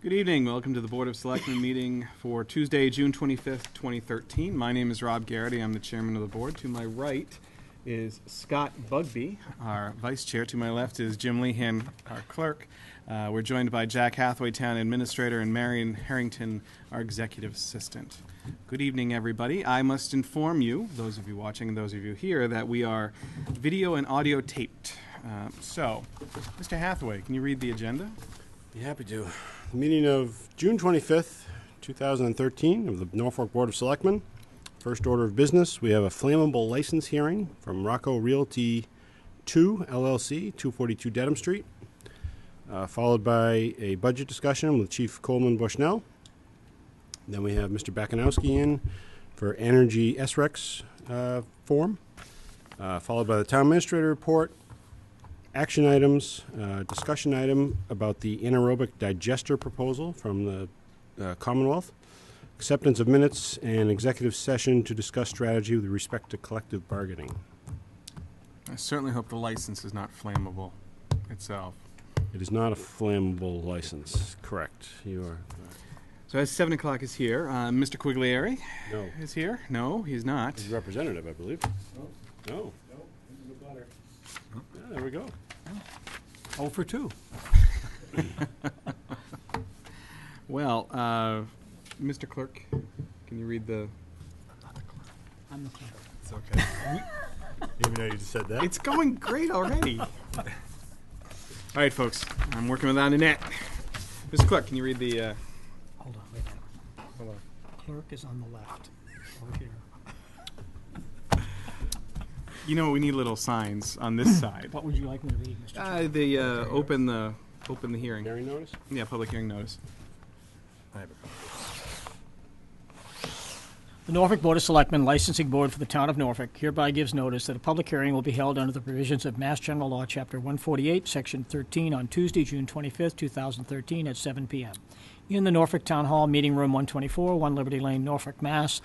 Good evening. Welcome to the Board of Selectmen meeting for Tuesday, June 25th, 2013. My name is Rob Garrity. I'm the chairman of the board. To my right is Scott Bugby, our vice chair. To my left is Jim Lehan, our clerk. We're joined by Jack Hathaway, town administrator, and Marion Harrington, our executive assistant. Good evening, everybody. I must inform you, those of you watching and those of you here, that we are video and audio taped. So, Mr. Hathaway, can you read the agenda? Be happy to. Meeting of June 25th, 2013 of the Norfolk Board of Selectmen. First order of business, we have a flammable license hearing from Rocco Realty 2 LLC, 242 Dedham Street, followed by a budget discussion with Chief Coleman Bushnell. Then we have Mr. Bakanowski in for Energy SRAC form, followed by the Town Administrator report, action items, discussion item about the anaerobic digester proposal from the Commonwealth, acceptance of minutes, and executive session to discuss strategy with respect to collective bargaining. I certainly hope the license is not flammable itself. It is not a flammable license. Correct. You are. So as 7 o'clock is here, Mr. Quiglieri No. is here. No, he's not. He's representative, I believe. No. No, this is the butter. Yeah, there we go. 0 for 2. Well, Mr. Clerk, can you read the... I'm the clerk. It's okay. Even though you just said that. It's going great already. All right, folks, I'm working without a net. Mr. Clerk, can you read the... Hold on, wait a minute. Hold on. Clerk is on the left, over here. You know, we need little signs on this side. What would you like me to read, Mr. Chairman? Open the hearing. Hearing notice? Yeah, public hearing notice. I have a copy. The Norfolk Board of Selectmen Licensing Board for the Town of Norfolk hereby gives notice that a public hearing will be held under the provisions of Mass General Law, Chapter 148, Section 13, on Tuesday, June 25th, 2013, at 7 p.m. in the Norfolk Town Hall, Meeting Room 124, 1 Liberty Lane, Norfolk, Mass.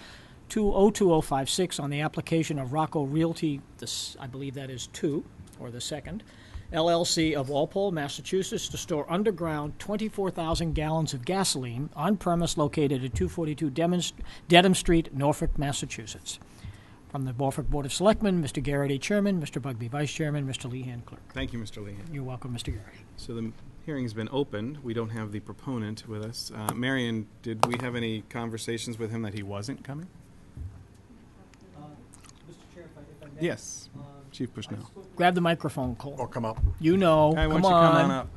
202056 on the application of Rocco Realty, I believe that is 2, or the second, LLC of Walpole, Massachusetts, to store underground 24,000 gallons of gasoline on premise located at 242 Dedham Street, Norfolk, Massachusetts. From the Norfolk Board of Selectmen, Mr. Garrity, Chairman, Mr. Bugby, Vice Chairman, Mr. Lehan, Clerk. Thank you, Mr. Lehan. You're welcome, Mr. Garrity. So the hearing's been opened. We don't have the proponent with us. Marion, did we have any conversations with him that he wasn't coming? Mr. Chair, if I may. Yes, Chief Bushnell. Grab the microphone, Cole. Or come up. You know. Hey, why come don't you on. come on up?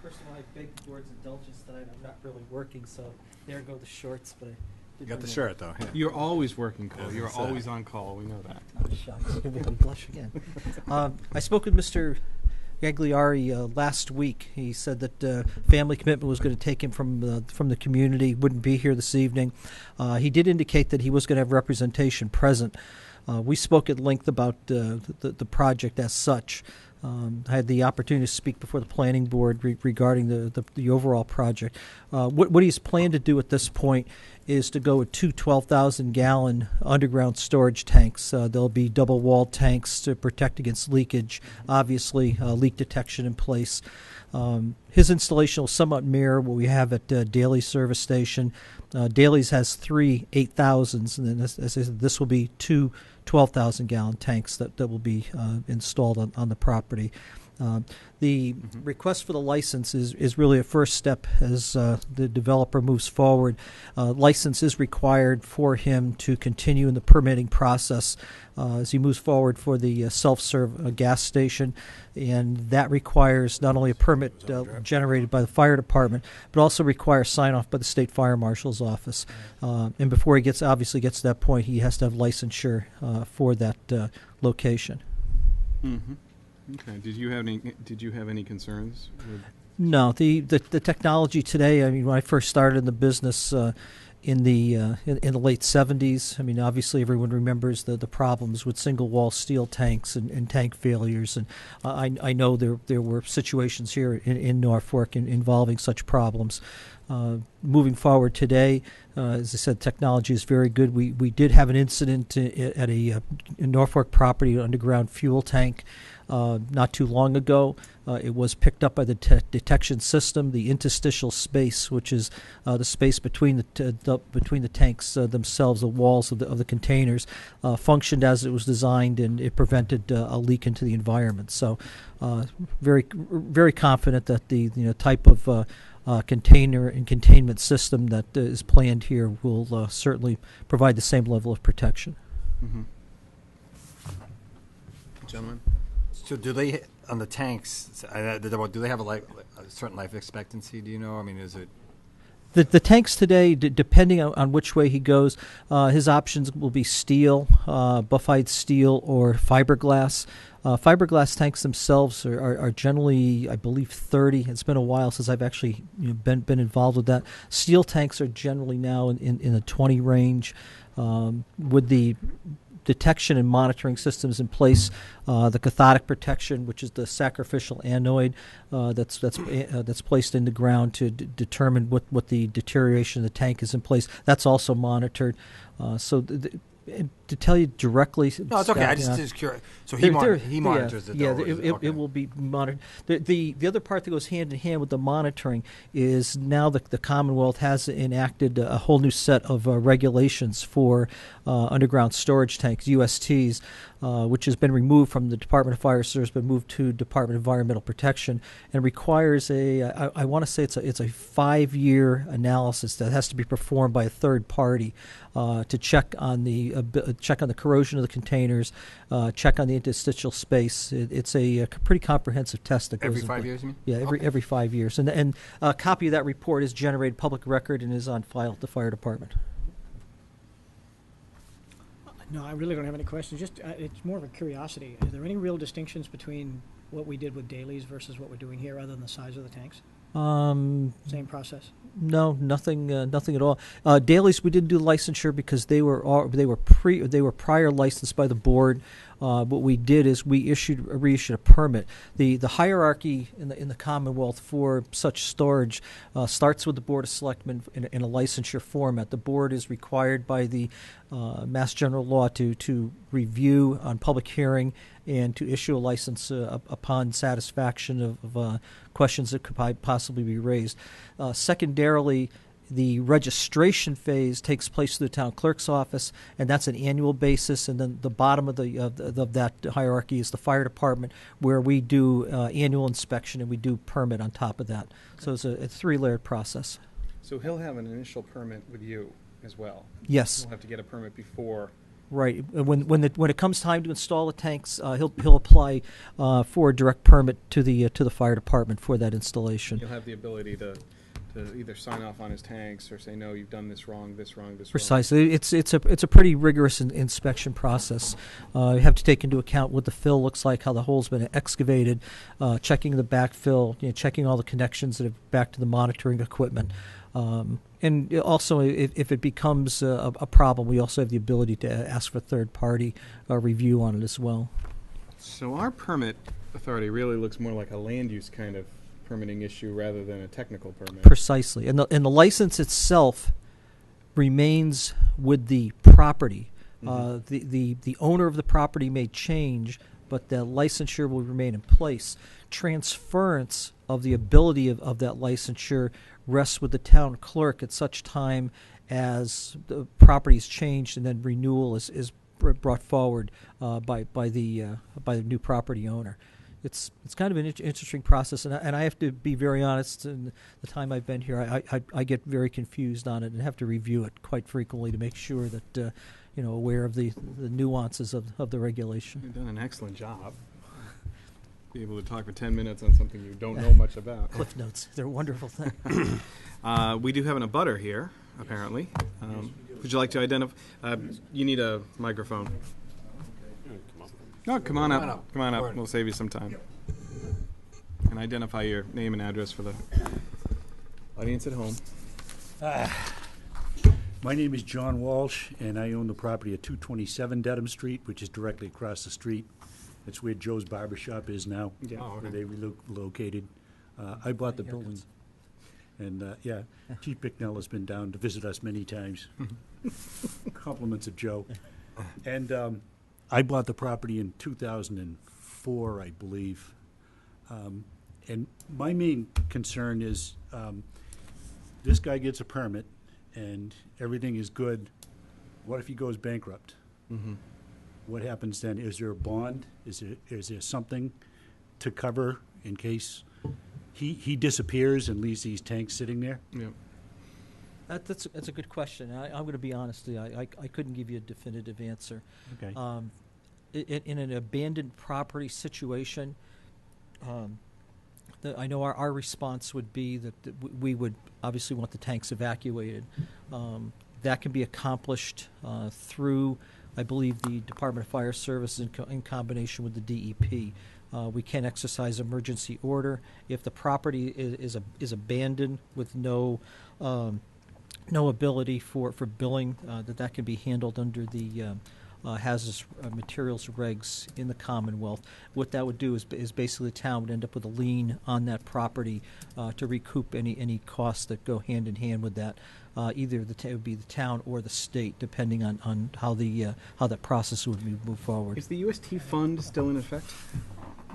First of all, I beg the board's indulgence that I'm not really working, so there go the shorts, but I You did got the bring shirt, though. Yeah. You're always working, Cole. As You're I said. always on call. We know that. my shots. You're making me blush again. I spoke with Mr. Gagliari last week. He said that family commitment was going to take him from the community, wouldn't be here this evening. He did indicate that he was going to have representation present. We spoke at length about the project as such. I had the opportunity to speak before the planning board regarding the overall project. What he's planned to do at this point is to go with 2 12,000-gallon underground storage tanks. There'll be double-walled tanks to protect against leakage, obviously leak detection in place. His installation will somewhat mirror what we have at Daly Service Station. Daly's has 3 8,000s, and then as I said, this will be 2 12,000-gallon tanks that will be installed on the property. The request for the license is really a first step as the developer moves forward. License is required for him to continue in the permitting process as he moves forward for the self-serve gas station, and that requires not only a permit generated by the fire department, but also requires sign-off by the state fire marshal's office. And before he obviously gets to that point, he has to have licensure for that location. Mm-hmm. Okay. Did you have any concerns with... No, the technology today. I mean, when I first started in the business in the late '70s, I mean, obviously everyone remembers the problems with single wall steel tanks and tank failures, and I know there were situations here in Norfolk involving such problems. Moving forward today, as I said, technology is very good. We did have an incident at a Norfolk property, an underground fuel tank. not too long ago. It was picked up by the detection system. The interstitial space, which is the space between the tanks themselves, the walls of the containers, functioned as it was designed, and it prevented a leak into the environment. So, very confident that the type of container and containment system that is planned here will certainly provide the same level of protection. Mm-hmm. Gentlemen? So do they, on the tanks, do they have a certain life expectancy, do you know? I mean, is it? The tanks today, depending on which way he goes, his options will be steel, buffite steel, or fiberglass. Fiberglass tanks themselves are generally, I believe, 30. It's been a while since I've actually been involved with that. Steel tanks are generally now in the 20 range. With the detection and monitoring systems in place, the cathodic protection, which is the sacrificial anoid that's placed in the ground to determine what the deterioration of the tank is in place. That's also monitored. To tell you directly, No, it's okay. Scott, I just curious. So he monitors it. Yeah, though, it will be monitored. The other part that goes hand in hand with the monitoring is now the Commonwealth has enacted a whole new set of regulations for underground storage tanks, USTs, which has been removed from the Department of Fire Service, but moved to Department of Environmental Protection, and requires I want to say it's a 5-year analysis that has to be performed by a third party to check on the corrosion of the containers, check on the interstitial space. It's a pretty comprehensive test that goes every 5 years, you mean? Yeah, every 5 years, and a copy of that report is generated public record and is on file at the fire department. No, I really don't have any questions. Just it's more of a curiosity. Are there any real distinctions between what we did with dailies versus what we're doing here, other than the size of the tanks? Same process. No, nothing at all. Dailies, we didn't do licensure because they were prior licensed by the board. What we did is we reissued a permit. The hierarchy in the Commonwealth for such storage starts with the Board of Selectmen in a licensure format. The board is required by the Mass General Law to review on public hearing and to issue a license upon satisfaction of questions that could possibly be raised. Secondarily, the registration phase takes place through the town clerk's office, and that's an annual basis. And then the bottom of that hierarchy is the fire department, where we do annual inspection and we do permit on top of that. Okay. So it's a 3-layered process. So he'll have an initial permit with you as well. Yes. He'll have to get a permit before. Right. When it comes time to install the tanks, he'll apply for a direct permit to the fire department for that installation. He'll have the ability to either sign off on his tanks or say, no, you've done this wrong, this wrong, this Precisely. wrong. It's a pretty rigorous inspection process. You have to take into account what the fill looks like, how the hole's been excavated, checking the backfill, checking all the connections that have back to the monitoring equipment. And also, if it becomes a problem, we also have the ability to ask for third-party review on it as well. So our permit authority really looks more like a land use kind of permitting issue rather than a technical permit. Precisely. And the license itself remains with the property. Mm-hmm. The owner of the property may change, but the licensure will remain in place. Transference of the ability of that licensure rests with the town clerk at such time as the property is changed, and then renewal is brought forward by the new property owner. It's kind of an interesting process, and I have to be very honest. In the time I've been here, I get very confused on it and have to review it quite frequently to make sure that aware of the nuances of the regulation. You've done an excellent job. Be able to talk for 10 minutes on something you don't know much about. Cliff notes, they're a wonderful thing. We do have an abutter here, apparently. Would you like to identify? You need a microphone. No, come on up. Come on up. We'll save you some time. And identify your name and address for the audience at home. My name is John Walsh, and I own the property at 227 Dedham Street, which is directly across the street. That's where Joe's Barbershop is now, where they relocated. I bought the building. And, Chief Bicknell has been down to visit us many times. Compliments of Joe. And I bought the property in 2004. 4, I believe. And my main concern is this guy gets a permit and everything is good. What if he goes bankrupt? What happens then? Is there a bond? Is there something to cover in case he disappears and leaves these tanks sitting there? Yep. That's a good question. I'm going to be honest with you. I couldn't give you a definitive answer. Okay. In an abandoned property situation, I know our response would be that we would obviously want the tanks evacuated. That can be accomplished through, I believe, the Department of Fire Service in combination with the DEP. We can exercise emergency order if the property is abandoned with no ability for billing. That can be handled under the hazardous materials regs in the Commonwealth. What that would do is basically the town would end up with a lien on that property to recoup any costs that go hand in hand with that. Either it would be the town or the state, depending on how that process would move forward. Is the UST fund still in effect?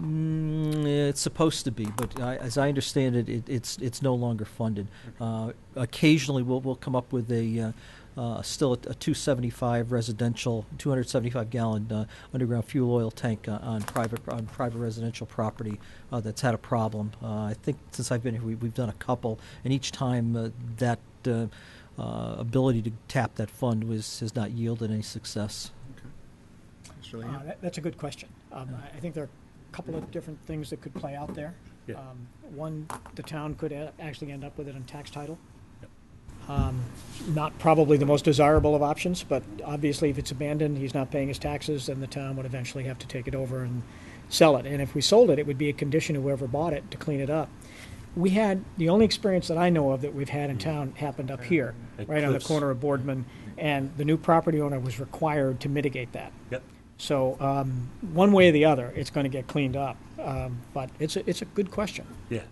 It's supposed to be, but as I understand it, it's no longer funded. Occasionally, we'll come up with still a 275 residential, 275 gallon underground fuel oil tank on private residential property that's had a problem. I think since I've been here, we've done a couple, and each time that ability to tap that fund has not yielded any success. That's really That's a good question. I think there are a couple of different things that could play out there. Yeah. One, the town could actually end up with it on tax title. Not probably the most desirable of options, but obviously if it's abandoned, he's not paying his taxes, then the town would eventually have to take it over and sell it. And if we sold it, it would be a condition of whoever bought it to clean it up. We had, the only experience that I know of that we've had in town happened up here, At right on the Cliffs. corner of Boardman, and the new property owner was required to mitigate that. Yep. So one way or the other, it's going to get cleaned up. But it's a good question. Yeah.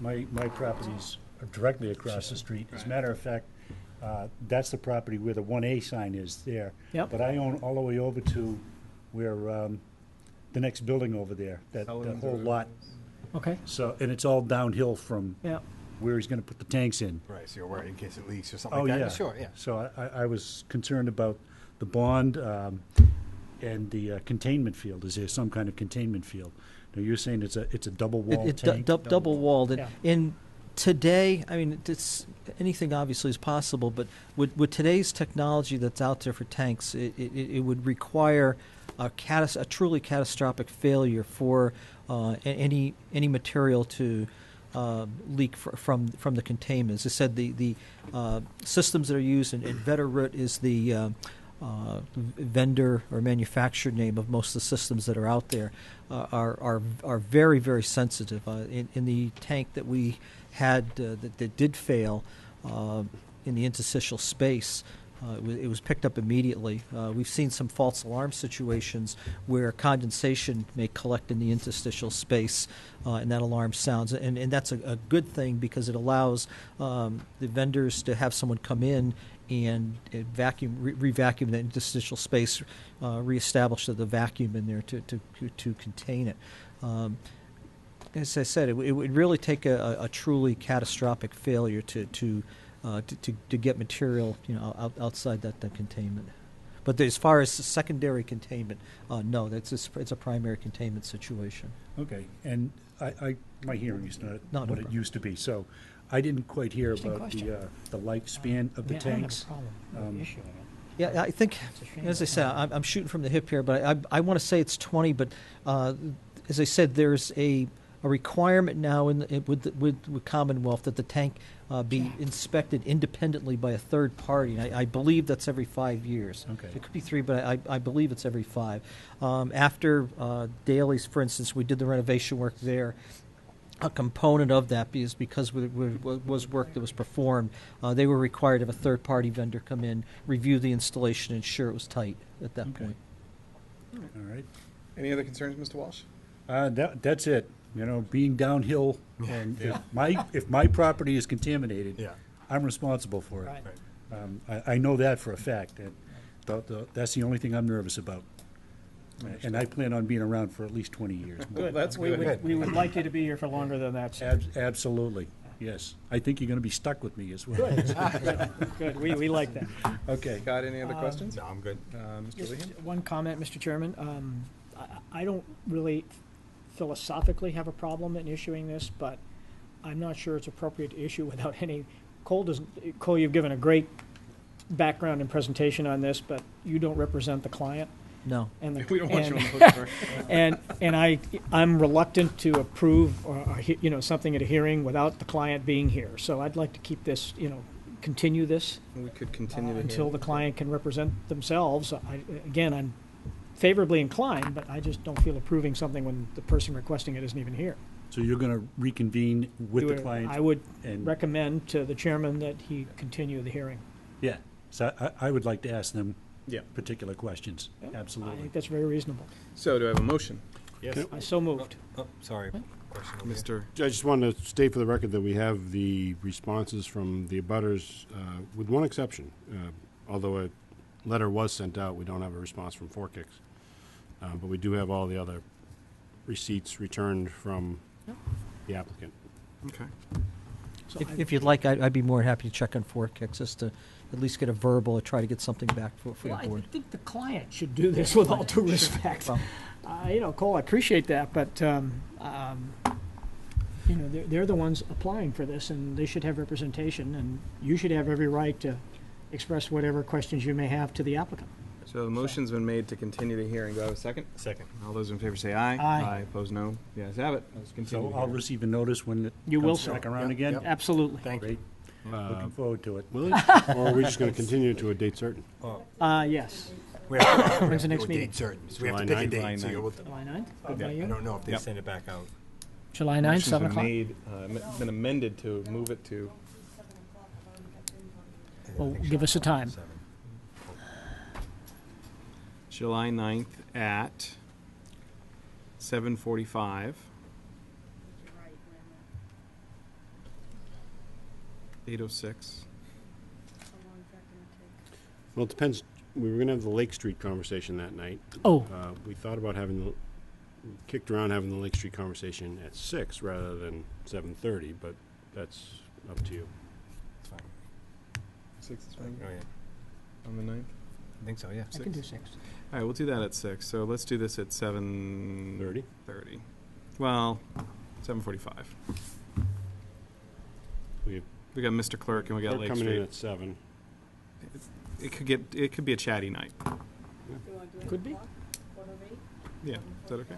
My property's directly across the street. As a matter of fact, that's the property where the 1A sign is there. Yep. But I own all the way over to where the next building over there, that Sullivan's whole or- lot. Okay. So, and it's all downhill from Yeah. where he's going to put the tanks in. Right, so you're worried in case it leaks or something Oh, like that? yeah. Sure, yeah. So I was concerned about the bond and the containment field. Is there some kind of containment field? Now, you're saying it's a double-wall It's tank? double walled. Yeah. In today, I mean, anything obviously is possible, but with today's technology that's out there for tanks, it would require a truly catastrophic failure for any material to leak from the containment. As I said, the systems that are used, and Vetter-Root is the vendor or manufacturer name of most of the systems that are out there, are very, very sensitive. In the tank that we had that did fail in the interstitial space, it was picked up immediately. We've seen some false alarm situations where condensation may collect in the interstitial space, and that alarm sounds. And that's a good thing because it allows the vendors to have someone come in and re-vacuum the interstitial space, reestablish the vacuum in there to contain it. As I said, it would really take a truly catastrophic failure to get material, outside that containment. But as far as secondary containment, no, it's a primary containment situation. Okay, and my hearing is not No what it problem. used to be, so I didn't quite hear Interesting about question. the lifespan of the Yeah, I don't have a tanks. problem with issuing it. Yeah, I think, It's a shame as I that said, I'm shooting from the hip here, but I want to say it's 20. But as I said, there's a requirement now with Commonwealth that the tank be inspected independently by a third party. And I believe that's every 5 years. Okay. It could be 3, but I believe it's every 5. After Daly's, for instance, we did the renovation work there. A component of that because was work that was performed, they were required to have a third-party vendor come in, review the installation, and ensure it was tight at that Okay. point. All right. Any other concerns, Mr. Walsh? That's it. Being downhill, and if my property is contaminated, Yeah. I'm responsible for it. Right. I know that for a fact, and that's the only thing I'm nervous about. And I plan on being around for at least 20 years. Well, that's We good. we would like you to be here for longer than that, sir. Absolutely, yes. I think you're going to be stuck with me as well. Good, we like that. Okay. Got any other questions? No, I'm good. Mr. Just Lehan? one comment, Mr. Chairman. I don't really philosophically have a problem in issuing this, but I'm not sure it's appropriate to issue without any, Cole, you've given a great background and presentation on this, but you don't represent the client. No. And the- We don't want you on and- the hook for And I'm reluctant to approve, something at a hearing without the client being here. So I'd like to keep this, continue this We could continue to until the client can represent themselves. Again, I'm favorably inclined, but I just don't feel approving something when the person requesting it isn't even here. So you're going to reconvene with the client? I would and- recommend to the chairman that he continue the hearing. Yeah. So I would like to ask them Yeah. particular questions. I Absolutely. think that's very reasonable. So do I have a motion? Yes. I so moved. Oh, sorry. Question over here. Mr. I just wanted to state for the record that we have the responses from the abutters, with one exception. Although a letter was sent out, we don't have a response from Four Kicks. But we do have all the other receipts returned from the applicant. Okay. So If you'd like, I'd be more than happy to check on Four Kicks, just to at least get a verbal or try to get something back for Well, the I board. think the client should do this with all due respect. Well- Cole, I appreciate that, but, they're the ones applying for this, and they should have representation, and you should have every right to express whatever questions you may have to the applicant. So the motion's been made to continue the hearing. Do I have a second? Second. All those in favor say aye. Aye. Opposed, no. The ayes have it. Let's continue. So the I'll hearing. receive a notice when it You will, comes sir. back around Yep, again? yep. Absolutely. Thank you. Great. Looking forward to it. Will it? Or are we just going to continue to a date certain? Yes. We have to When's the next do a meeting? date certain, so we have to July pick a 9th? date. So July you'll- July 9th? Good by I you? don't know if they Yep. send it back out. July 9th, Motion's 7 been o'clock? made, been amended to move it to, Well, give us a time. July 9th at 7:45. 8:06. Well, it depends. We were going to have the Lake Street conversation that night. Oh, We thought about kicked around having the Lake Street conversation at 6 rather than 7:30, but that's up to you. It's fine. 6 is fine Oh, yeah. on the 9th. I think so, yeah. I can do 6. All right, we'll do that at 6. So let's do this at 7:30. 30? Well, 7:45. We We got Mr. Clerk and we got are Lake coming in Street. at 7. It could be a chatty night. Could be. Yeah, is that okay?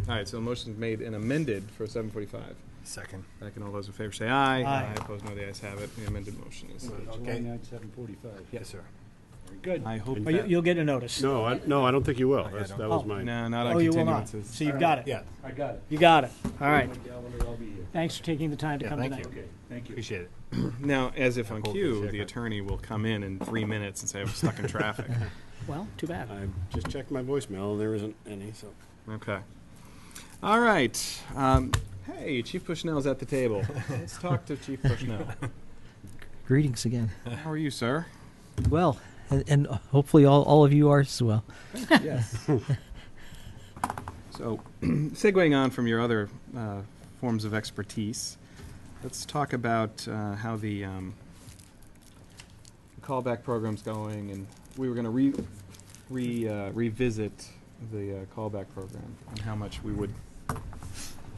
All right, so the motion's made and amended for 7:45. Second. Back and all those in favor say aye. Aye. Opposed, no. The ayes have it. The amended motion is. July Okay. 9th, 7:45. Yes, sir. Very good. I hope Oh, that. you'll get a notice. No, I don't think you will. yeah, That's- no. that was Oh. mine. No, not on Oh, you will not. continuances. So you've got it. Yeah, I got it. You got it. All right. Calendar, I'll be here. Thanks for taking the time to Yeah, come thank tonight. you. Okay, thank you. appreciate it. Now, as if on Hold cue, this the haircut. attorney will come in 3 minutes and say, I'm stuck in traffic. Well, too bad. I just checked my voicemail and there isn't any, so. Okay. All right. Hey, Chief Bushnell's at the table. Let's talk to Chief Bushnell. Greetings again. How are you, sir? Well, and hopefully all of you are as well. Yes. So, segueing on from your other forms of expertise, let's talk about how the callback program's going, and we were going to revisit the callback program and how much we would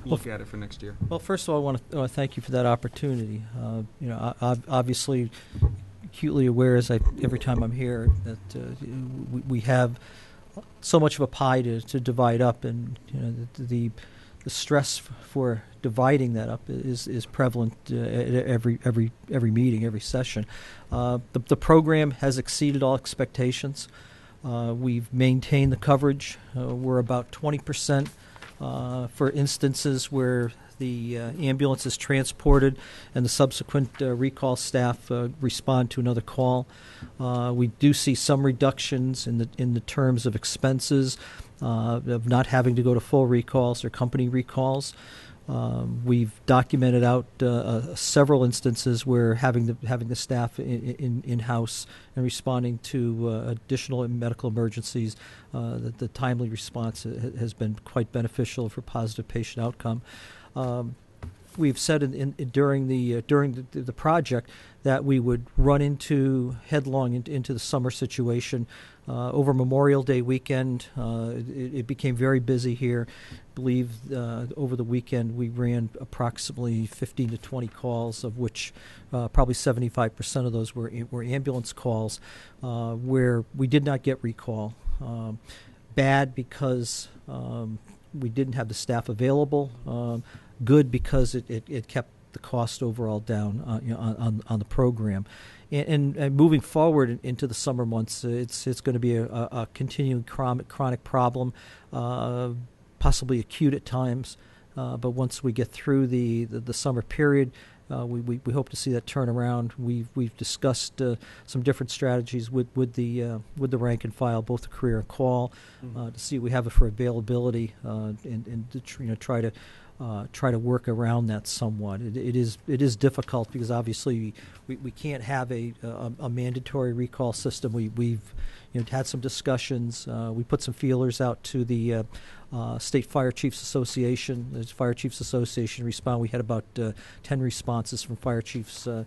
look at it for next year. Well, first of all, I want to thank you for that opportunity. Obviously, acutely aware every time I'm here that we have so much of a pie to divide up, and the stress for dividing that up is prevalent at every meeting, every session. The program has exceeded all expectations. We've maintained the coverage. We're about 20%. For instances where the ambulance is transported and the subsequent recall staff respond to another call. We do see some reductions in the terms of expenses, of not having to go to full recalls or company recalls. We've documented out several instances where having the staff in-house and responding to additional medical emergencies, the timely response has been quite beneficial for positive patient outcome. We've said during the project that we would run headlong into the summer situation. Over Memorial Day weekend, it became very busy here. I believe over the weekend we ran approximately 15 to 20 calls, of which probably 75% of those were ambulance calls, where we did not get recall. Bad because we didn't have the staff available. Good because it kept the cost overall down on the program. And moving forward into the summer months, it's going to be a continuing chronic problem, possibly acute at times. But once we get through the summer period, we hope to see that turn around. We've discussed some different strategies with the rank and file, both the career and call, to see what we have for availability, and to try to work around that somewhat. It is difficult because obviously we can't have a mandatory recall system. We've had some discussions. We put some feelers out to the State Fire Chiefs Association. The Fire Chiefs Association respond. We had about 10 responses from fire chiefs, not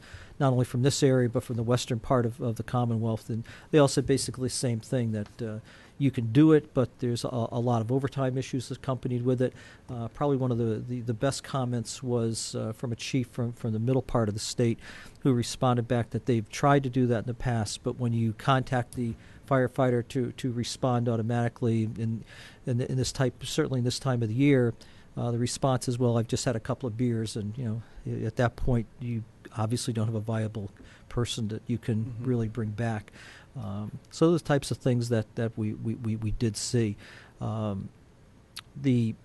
only from this area but from the western part of the Commonwealth, and they all said basically the same thing, that you can do it, but there's a lot of overtime issues accompanied with it. Probably one of the best comments was from a chief from the middle part of the state, who responded back that they've tried to do that in the past, but when you contact the firefighter to respond automatically in certainly in this time of the year, the response is, well, I've just had a couple of beers, and at that point you obviously don't have a viable person that you can really bring back. So those types of things that we did see. The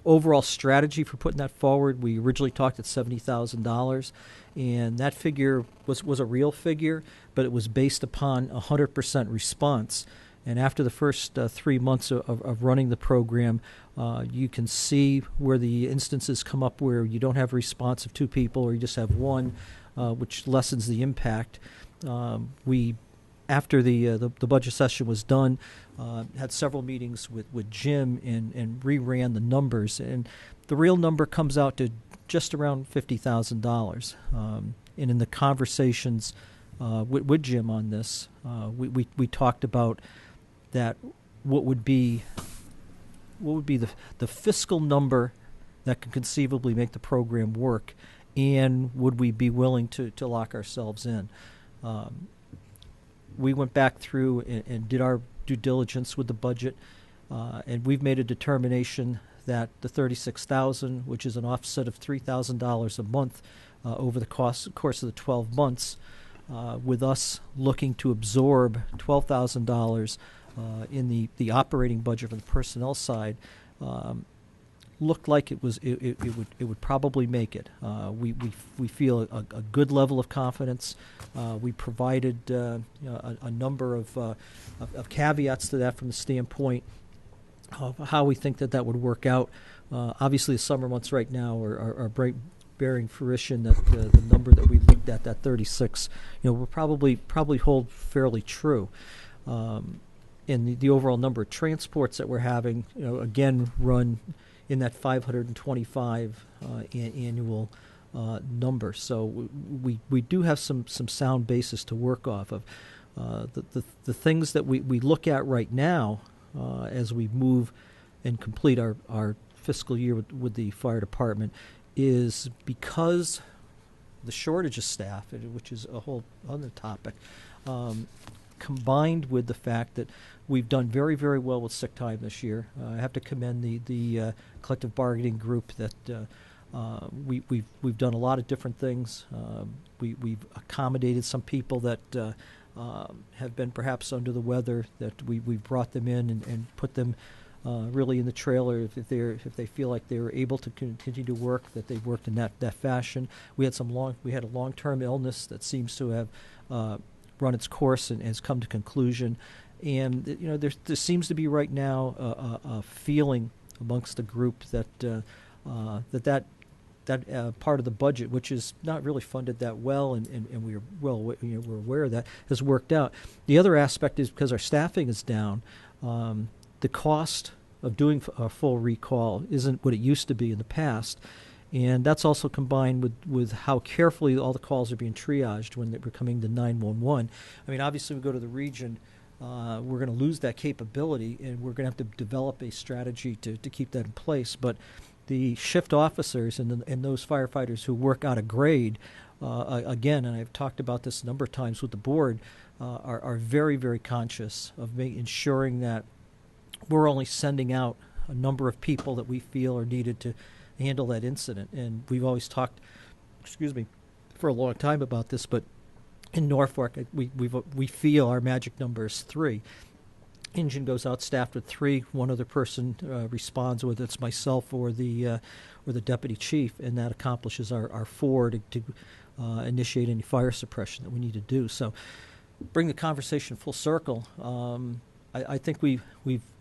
overall strategy for putting that forward, we originally talked at $70,000, and that figure was a real figure, but it was based upon 100% response. And after the first 3 months of running the program, you can see where the instances come up where you don't have a response of 2 people, or you just have 1, which lessens the impact. After the budget session was done, had several meetings with Jim and reran the numbers, and the real number comes out to just around $50,000. And in the conversations with Jim on this, we talked about that what would be the fiscal number that could conceivably make the program work, and would we be willing to lock ourselves in. We went back through and did our due diligence with the budget, and we've made a determination that the $36,000, which is an offset of $3,000 a month over the course of the 12 months, with us looking to absorb $12,000 in the operating budget for the personnel side, looked like it would probably make it. We feel a good level of confidence. We provided a number of caveats to that from the standpoint of how we think that would work out. Obviously, the summer months right now are bearing fruition. That the number that we looked at, that 36, will probably hold fairly true. And the overall number of transports that we're having, again, run in that 525 annual number. So we do have some sound basis to work off of. The things that we look at right now as we move and complete our fiscal year with the fire department is, because the shortage of staff, which is a whole other topic, combined with the fact that we've done very, very well with sick time this year. I have to commend the collective bargaining group that we've done a lot of different things. We've accommodated some people that have been perhaps under the weather, that we've brought them in and put them really in the trailer if they feel like they were able to continue to work, that they've worked in that fashion. We had a long-term illness that seems to have run its course and has come to conclusion, and there seems to be right now a feeling amongst the group that that part of the budget, which is not really funded that well, and we're we're aware of that, has worked out. The other aspect is because our staffing is down, the cost of doing a full recall isn't what it used to be in the past. And that's also combined with how carefully all the calls are being triaged when we're coming to 911. I mean, obviously, we go to the region, we're going to lose that capability, and we're going to have to develop a strategy to keep that in place. But the shift officers and those firefighters who work out of grade, again, and I've talked about this a number of times with the board, are very, very conscious of ensuring that we're only sending out a number of people that we feel are needed to handle that incident. And we've always talked, for a long time about this, but in Norfolk, we feel our magic number is 3. Engine goes out staffed with 3. One other person responds, whether it's myself or the deputy chief, and that accomplishes our 4 to initiate any fire suppression that we need to do. So, bring the conversation full circle. I think we've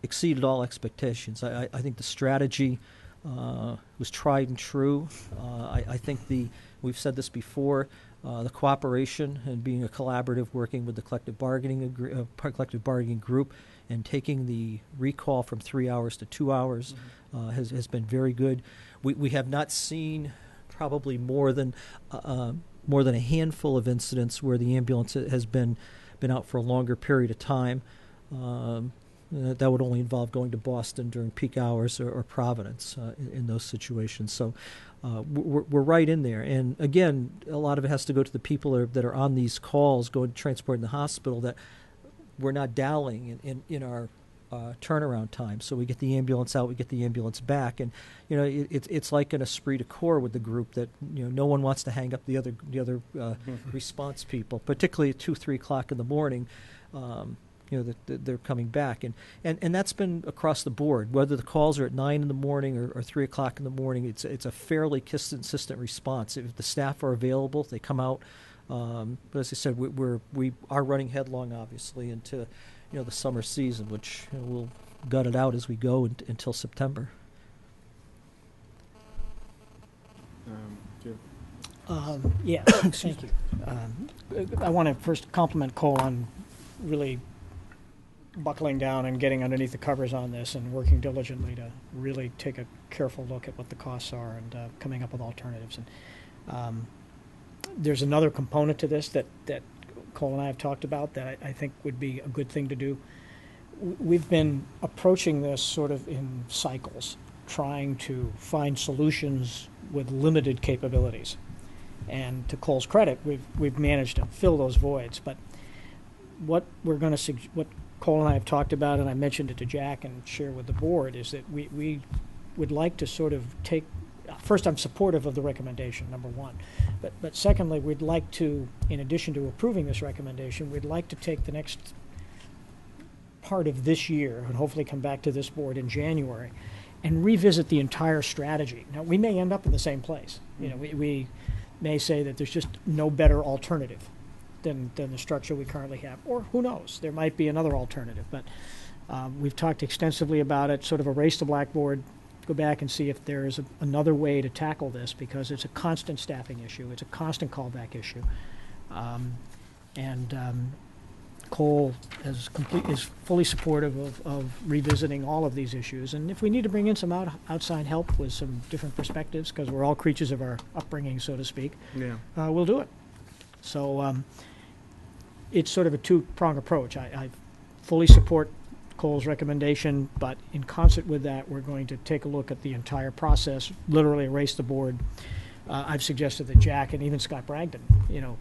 exceeded all expectations. I think the strategy was tried and true. I think we've said this before, the cooperation and being a collaborative, working with the collective bargaining group, and taking the recall from 3 hours to 2 hours has been very good. We have not seen probably more than a handful of incidents where the ambulance has been out for a longer period of time. That would only involve going to Boston during peak hours or Providence in those situations. So we're right in there. And again, a lot of it has to go to the people that are on these calls, going to transport in the hospital, that we're not dallying in our turnaround time. So we get the ambulance out, we get the ambulance back, and it's like an esprit de corps with the group that no one wants to hang up the other response people, particularly at 2-3 o'clock in the morning. That they're coming back, and that's been across the board. Whether the calls are at 9 in the morning or 3 o'clock in the morning, it's a fairly consistent response. If the staff are available, they come out. But as I said, we are running headlong, obviously, into the summer season, which we'll gut it out as we go until September. Yeah, thank you. I want to first compliment Cole on really buckling down and getting underneath the covers on this and working diligently to really take a careful look at what the costs are and coming up with alternatives. And there's another component to this that Cole and I have talked about that I think would be a good thing to do. We've been approaching this sort of in cycles, trying to find solutions with limited capabilities. And to Cole's credit, we've managed to fill those voids. But what what Cole and I have talked about, and I mentioned it to Jack and share with the board, is that we would like to sort of take. First, I'm supportive of the recommendation, number one. But secondly, we'd like to, in addition to approving this recommendation, we'd like to take the next part of this year and hopefully come back to this board in January and revisit the entire strategy. Now, we may end up in the same place. We may say that there's just no better alternative than the structure we currently have. Or who knows, there might be another alternative. But we've talked extensively about it, sort of erase the blackboard, go back and see if there is another way to tackle this, because it's a constant staffing issue. It's a constant callback issue. Cole is fully supportive of revisiting all of these issues. And if we need to bring in some outside help with some different perspectives, because we're all creatures of our upbringing, so to speak, we'll do it. So it's sort of a two-pronged approach. I fully support Cole's recommendation, but in concert with that, we're going to take a look at the entire process, literally erase the board. I've suggested that Jack and even Scott Bragdon,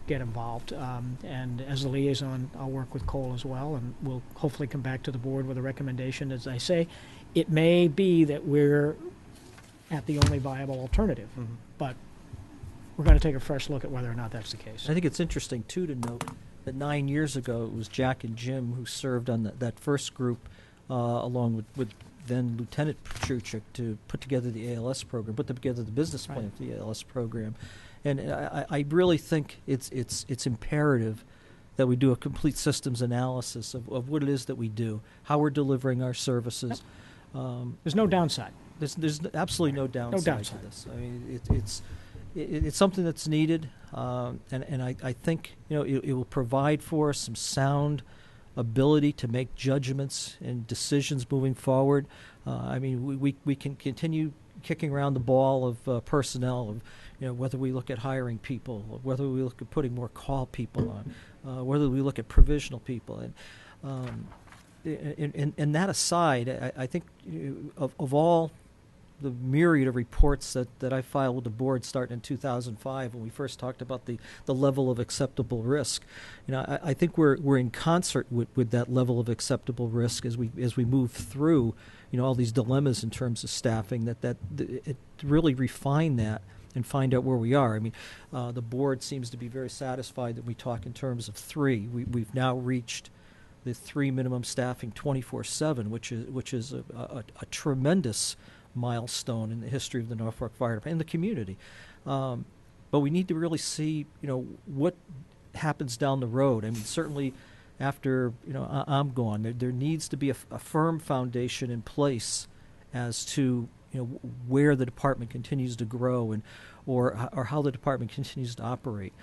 get involved. And as the liaison, I'll work with Cole as well, and we'll hopefully come back to the board with a recommendation. As I say, it may be that we're at the only viable alternative, but we're going to take a fresh look at whether or not that's the case. I think it's interesting, too, to note that 9 years ago it was Jack and Jim who served on that first group, along with then Lieutenant Petruchik, to put together the ALS program, put together the business plan for the ALS program. And I really think it's imperative that we do a complete systems analysis of what it is that we do, how we're delivering our services. There's no downside. There's absolutely no downside to downside. this. I mean, it's something that's needed, and I think it will provide for us some sound ability to make judgments and decisions moving forward. I mean, we can continue kicking around the ball of personnel, of whether we look at hiring people, or whether we look at putting more call people on, whether we look at provisional people, and that aside, I think of all the myriad of reports that I filed with the board starting in 2005 when we first talked about the level of acceptable risk. I think we're in concert with that level of acceptable risk as we move through all these dilemmas in terms of staffing, that it really refine that and find out where we are. I mean, the board seems to be very satisfied that we talk in terms of 3. We've now reached the 3 minimum staffing 24/7, which is a tremendous milestone in the history of the Norfolk Fire Department and the community. But we need to really see, what happens down the road. I mean, certainly after, I'm gone, there needs to be a firm foundation in place as to, where the department continues to grow or how the department continues to operate.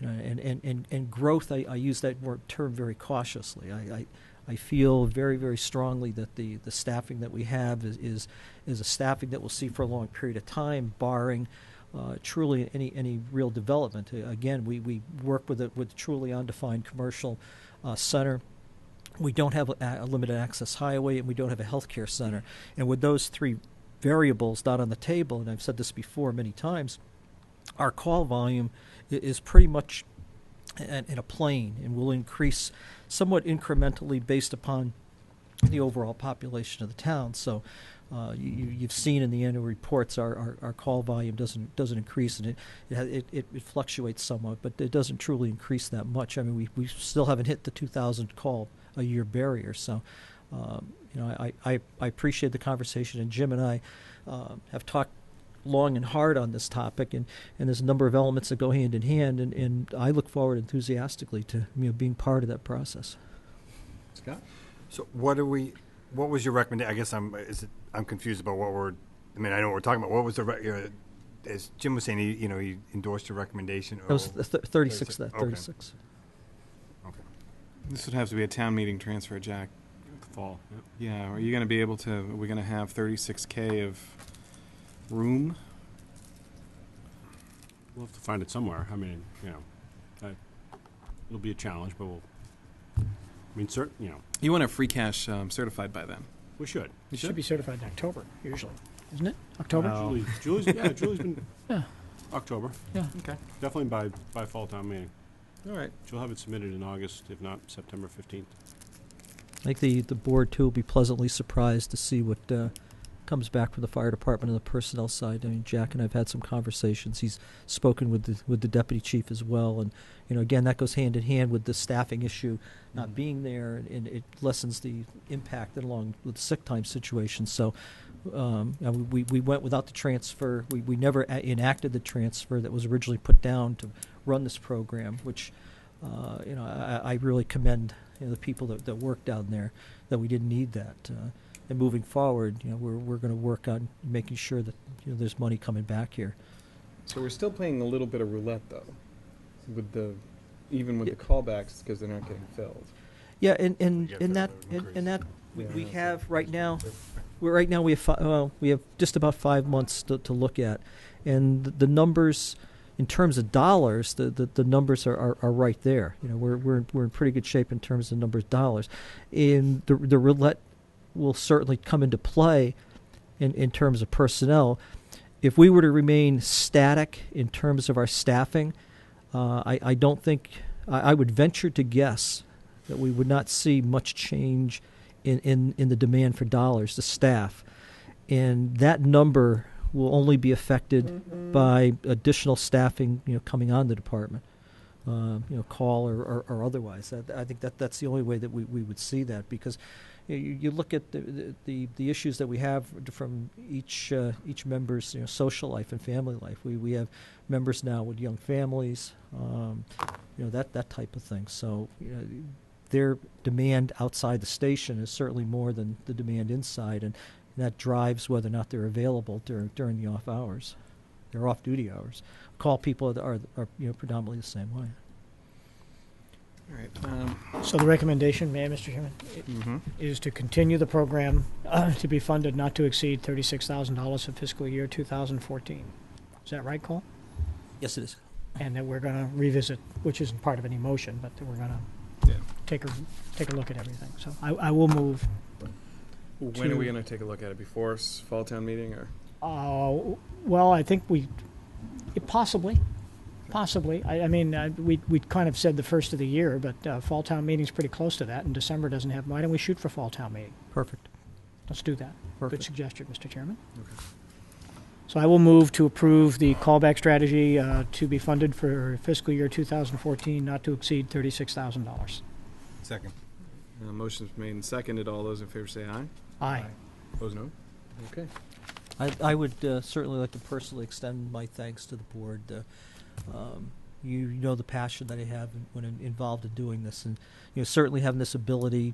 And growth, I use that term very cautiously. I feel very, very strongly that the staffing that we have is a staffing that we'll see for a long period of time, barring truly any real development. Again, we work with truly undefined commercial center. We don't have a limited access highway, and we don't have a healthcare center. And with those 3 variables not on the table, and I've said this before many times, our call volume is pretty much in a plane and will increase somewhat incrementally based upon the overall population of the town. So you've seen in the annual reports our call volume doesn't increase, and it fluctuates somewhat, but it doesn't truly increase that much. I mean, we still haven't hit the 2,000 call a year barrier. So I appreciate the conversation, and Jim and I have talked long and hard on this topic, and there's a number of elements that go hand in hand, and I look forward enthusiastically to being part of that process. Scott? So what was your recommendation? I guess I'm confused about I know what we're talking about. What was as Jim was saying, he endorsed your recommendation? It was 36. 36. Okay. This would have to be a town meeting transfer, Jack. Fall. Yep. Yeah, are you going to be able to, are we going to have 36K of room? We'll have to find it somewhere. I mean, it'll be a challenge, but You want to have free cash certified by then. we should. It should be certified in October, usually, isn't it? October? Julie's been October. Yeah. Okay. Definitely by fall town meeting. All right. She'll have it submitted in August, if not September 15th. I think the board, too, will be pleasantly surprised to see what comes back from the fire department on the personnel side. I mean, Jack and I have had some conversations. He's spoken with the deputy chief as well, and again, that goes hand in hand with the staffing issue not being there, and it lessens the impact along with the sick time situation. So we went without the transfer. We never enacted the transfer that was originally put down to run this program, which I really commend the people that work down there, that we didn't need that. And moving forward, we're going to work on making sure that there's money coming back here. So we're still playing a little bit of roulette, though, with the callbacks, because they're not getting filled. Yeah, and get in the that increase. we have right now. We have just about 5 months to look at, and the numbers in terms of dollars, the numbers are right there. We're in pretty good shape in terms of numbers of dollars, and the roulette will certainly come into play in terms of personnel. If we were to remain static in terms of our staffing, I don't think I would venture to guess that we would not see much change in the demand for dollars to staff, and that number will only be affected by additional staffing, coming on the department, call or otherwise. I think that's the only way that we would see that, because you look at the issues that we have from each member's social life and family life. We have members now with young families, that type of thing. So their demand outside the station is certainly more than the demand inside, and And that drives whether or not they're available during the off hours, their off-duty hours. Call people that are predominantly the same way. All right. So the recommendation, may I, Mr. Chairman, is to continue the program to be funded not to exceed $36,000 for fiscal year 2014. Is that right, Cole? Yes, it is. And that we're going to revisit, which isn't part of any motion, but that we're going to Yeah. take a look at everything. So I will move. When are we going to take a look at it? Before fall town meeting, or? Well, I think possibly. I mean, we kind of said the first of the year, but fall town meeting's pretty close to that, and December doesn't have. Why don't we shoot for fall town meeting? Perfect. Let's do that. Perfect. Good suggestion, Mr. Chairman. Okay. So I will move to approve the callback strategy to be funded for fiscal year 2014, not to exceed $36,000. Second. Motion's made and seconded. All those in favor say aye. Aye. Opposed, no? Okay. I would certainly like to personally extend my thanks to the board. You know the passion that I have when involved in doing this, and certainly having this ability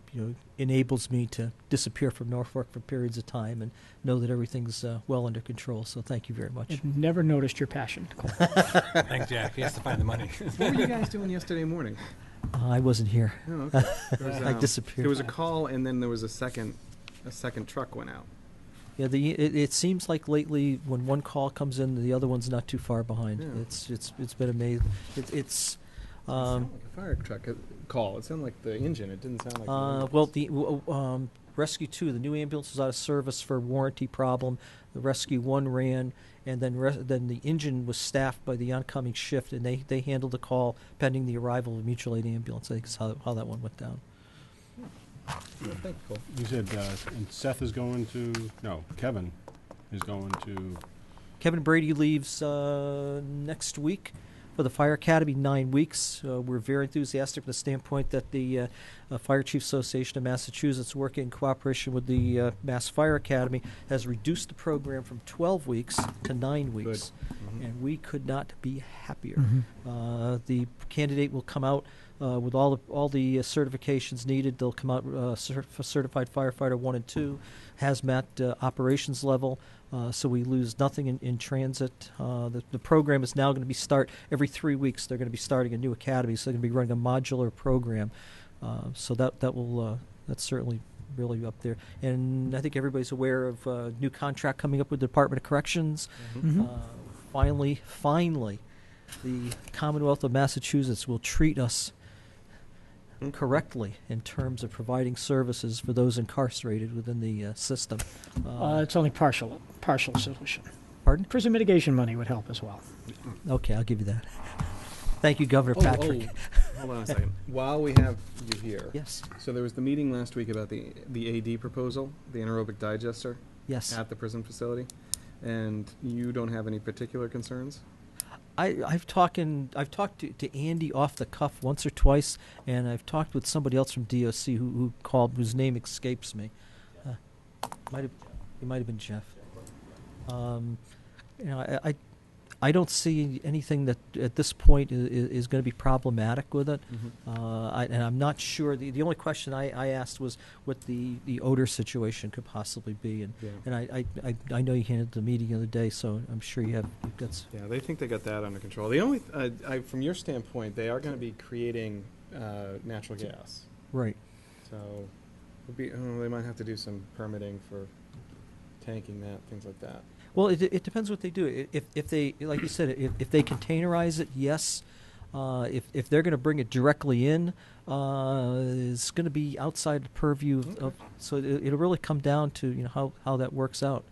enables me to disappear from Norfolk for periods of time and know that everything's well under control. So thank you very much. I've never noticed your passion, Cole. Thanks, Jack. He has to find the money. What were you guys doing yesterday morning? I wasn't here. Oh, okay. There was, I disappeared. There was a call, and then there was a second truck went out. Yeah, it seems like lately when one call comes in, the other one's not too far behind. Yeah. It's been amazing. It's sounded like a fire truck call. It sounded like the engine. It didn't sound like. the Rescue 2, the new ambulance was out of service for a warranty problem. The Rescue 1 ran, and then the engine was staffed by the oncoming shift, and they handled the call pending the arrival of a mutual aid ambulance. I think is how that one went down. Thank you, Cole. You said, and Seth is going to, no, Kevin is going to, Kevin Brady leaves next week for the Fire Academy, 9 weeks. We're very enthusiastic from the standpoint that the Fire Chiefs Association of Massachusetts, working in cooperation with the Mass Fire Academy, has reduced the program from 12 weeks to 9 weeks. And we could not be happier. The candidate will come out with all the certifications needed. They'll come out for Certified Firefighter 1 and 2, hazmat operations level, so we lose nothing in transit. The program is now going to be every 3 weeks. They're going to be starting a new academy, so they're going to be running a modular program. So that's certainly really up there. And I think everybody's aware of a new contract coming up with the Department of Corrections. Finally, the Commonwealth of Massachusetts will treat us correctly in terms of providing services for those incarcerated within the system. It's only partial solution. Pardon? Prison mitigation money would help as well. Okay, I'll give you that. Thank you, Governor Patrick. Hold on a second. While we have you here. Yes. So there was the meeting last week about the AD proposal, the anaerobic digester. Yes. At the prison facility. And you don't have any particular concerns? I've talked to Andy off the cuff once or twice, and I've talked with somebody else from DOC who called, whose name escapes me. It might have been Jeff. I don't see anything that at this point is going to be problematic with it. And I'm not sure. The only question I asked was what the odor situation could possibly be. And I know you handled the meeting the other day, so I'm sure you've got. Yeah, they think they got that under control. The only, from your standpoint, they are going to be creating natural gas. Right. So they might have to do some permitting for tanking that, things like that. Well, it depends what they do. If they, like you said, if they containerize it, yes. If they're going to bring it directly in, it's going to be outside the purview of. So it'll really come down to how that works out.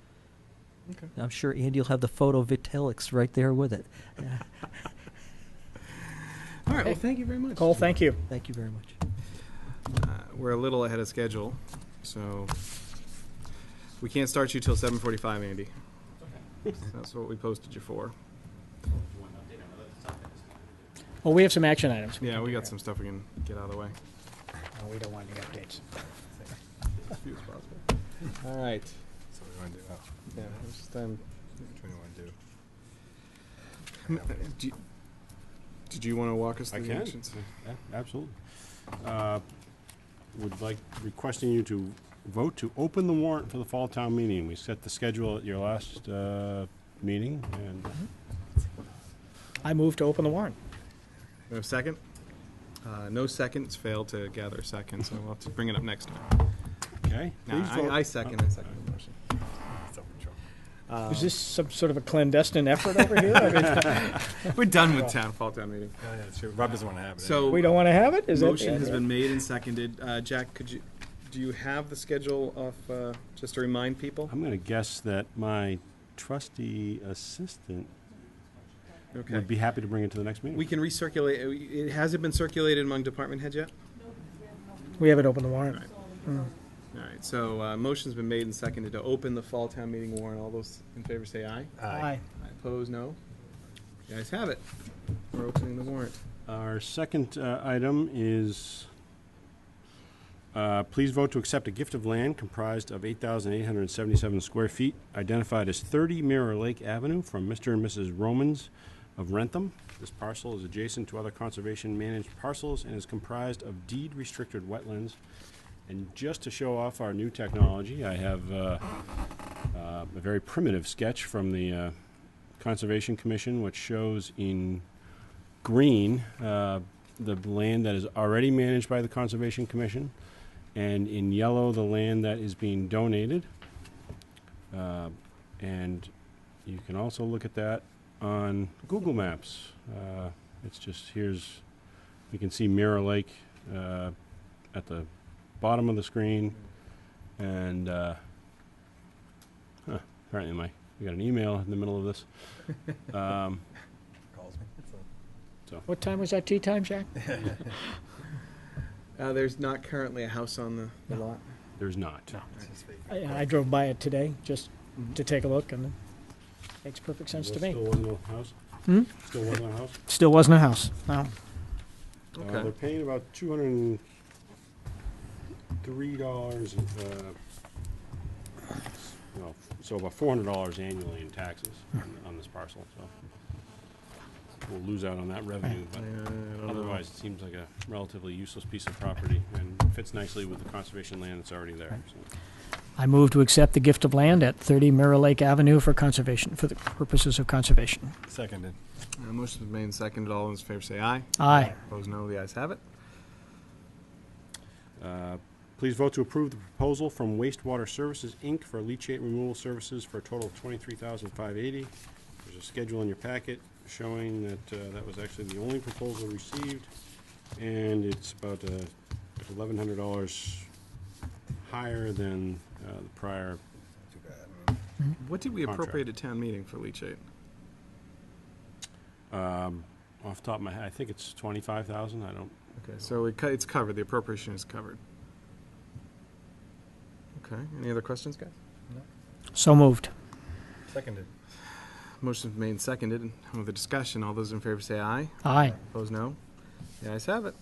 Okay. I'm sure Andy will have the photovitilics right there with it. All right. Well, thank you very much. Cole, thank you. Thank you very much. We're a little ahead of schedule, so we can't start you till 7:45, Andy. That's what we posted you for. Well, we have some action items. Yeah, we got some stuff we can get out of the way. Oh, we don't want any updates. As few as possible. All right. So we want to do. Oh, Yeah, it's just, which one do you want to do? did you want to walk us I through the can. actions? Yeah, absolutely. Requesting you to vote to open the warrant for the fall town meeting. We set the schedule at your last meeting, and I move to open the warrant. We have a second? No seconds, failed to gather a second, so we'll have to bring it up next time. okay. No, Please vote. I second the motion. Is this some sort of a clandestine effort over here? I mean, We're done with fall town meeting. Oh, yeah, that's true. Rob doesn't want to have it. So we don't want to have it? Is motion that has been made and seconded. Jack, do you have the schedule of, just to remind people? I'm going to guess that my trusty assistant Okay. would be happy to bring it to the next meeting. We can recirculate. Has it been circulated among department heads yet? We haven't opened the warrant. All right, so motion's been made and seconded to open the fall town meeting warrant. All those in favor say aye. Aye. Opposed, no. You guys have it. We're opening the warrant. Our second item is please vote to accept a gift of land comprised of 8,877 square feet, identified as 30 Mirror Lake Avenue from Mr. and Mrs. Romans of Rentham. This parcel is adjacent to other conservation-managed parcels and is comprised of deed-restricted wetlands. And just to show off our new technology, I have a very primitive sketch from the Conservation Commission, which shows in green the land that is already managed by the Conservation Commission, and in yellow the land that is being donated. And you can also look at that on Google Maps. It's just, you can see Mirror Lake at the bottom of the screen, and apparently we got an email in the middle of this. Calls me. What time was that tea time, Jack? There's not currently a house on the lot. There's not. I drove by it today just to take a look, and it makes perfect sense to me. Still wasn't a house? Hmm? Still wasn't a house? Still wasn't a house, no. Okay. They're paying about $203, so about $400 annually in taxes on this parcel. So we'll lose out on that revenue, but otherwise it seems like a relatively useless piece of property and fits nicely with the conservation land that's already there. So. I move to accept the gift of land at 30 Mirror Lake Avenue for conservation, for the purposes of conservation. Seconded. Motion's been made and seconded. All those in favor say aye. Aye. Opposed, no. The ayes have it. Please vote to approve the proposal from Wastewater Services, Inc. for leachate removal services for a total of $23,580. There's a schedule in your packet showing that that was actually the only proposal received, and it's about $1,100 higher than the prior. Too bad. What did we Contract. appropriate at town meeting for leachate? Off the top of my head, I think it's $25,000. I don't. Okay, so it's covered. The appropriation is covered. Okay. Any other questions, guys? So moved. Seconded. Motion's made and seconded. With the discussion, all those in favor say aye. Aye. Opposed, no. The ayes have it.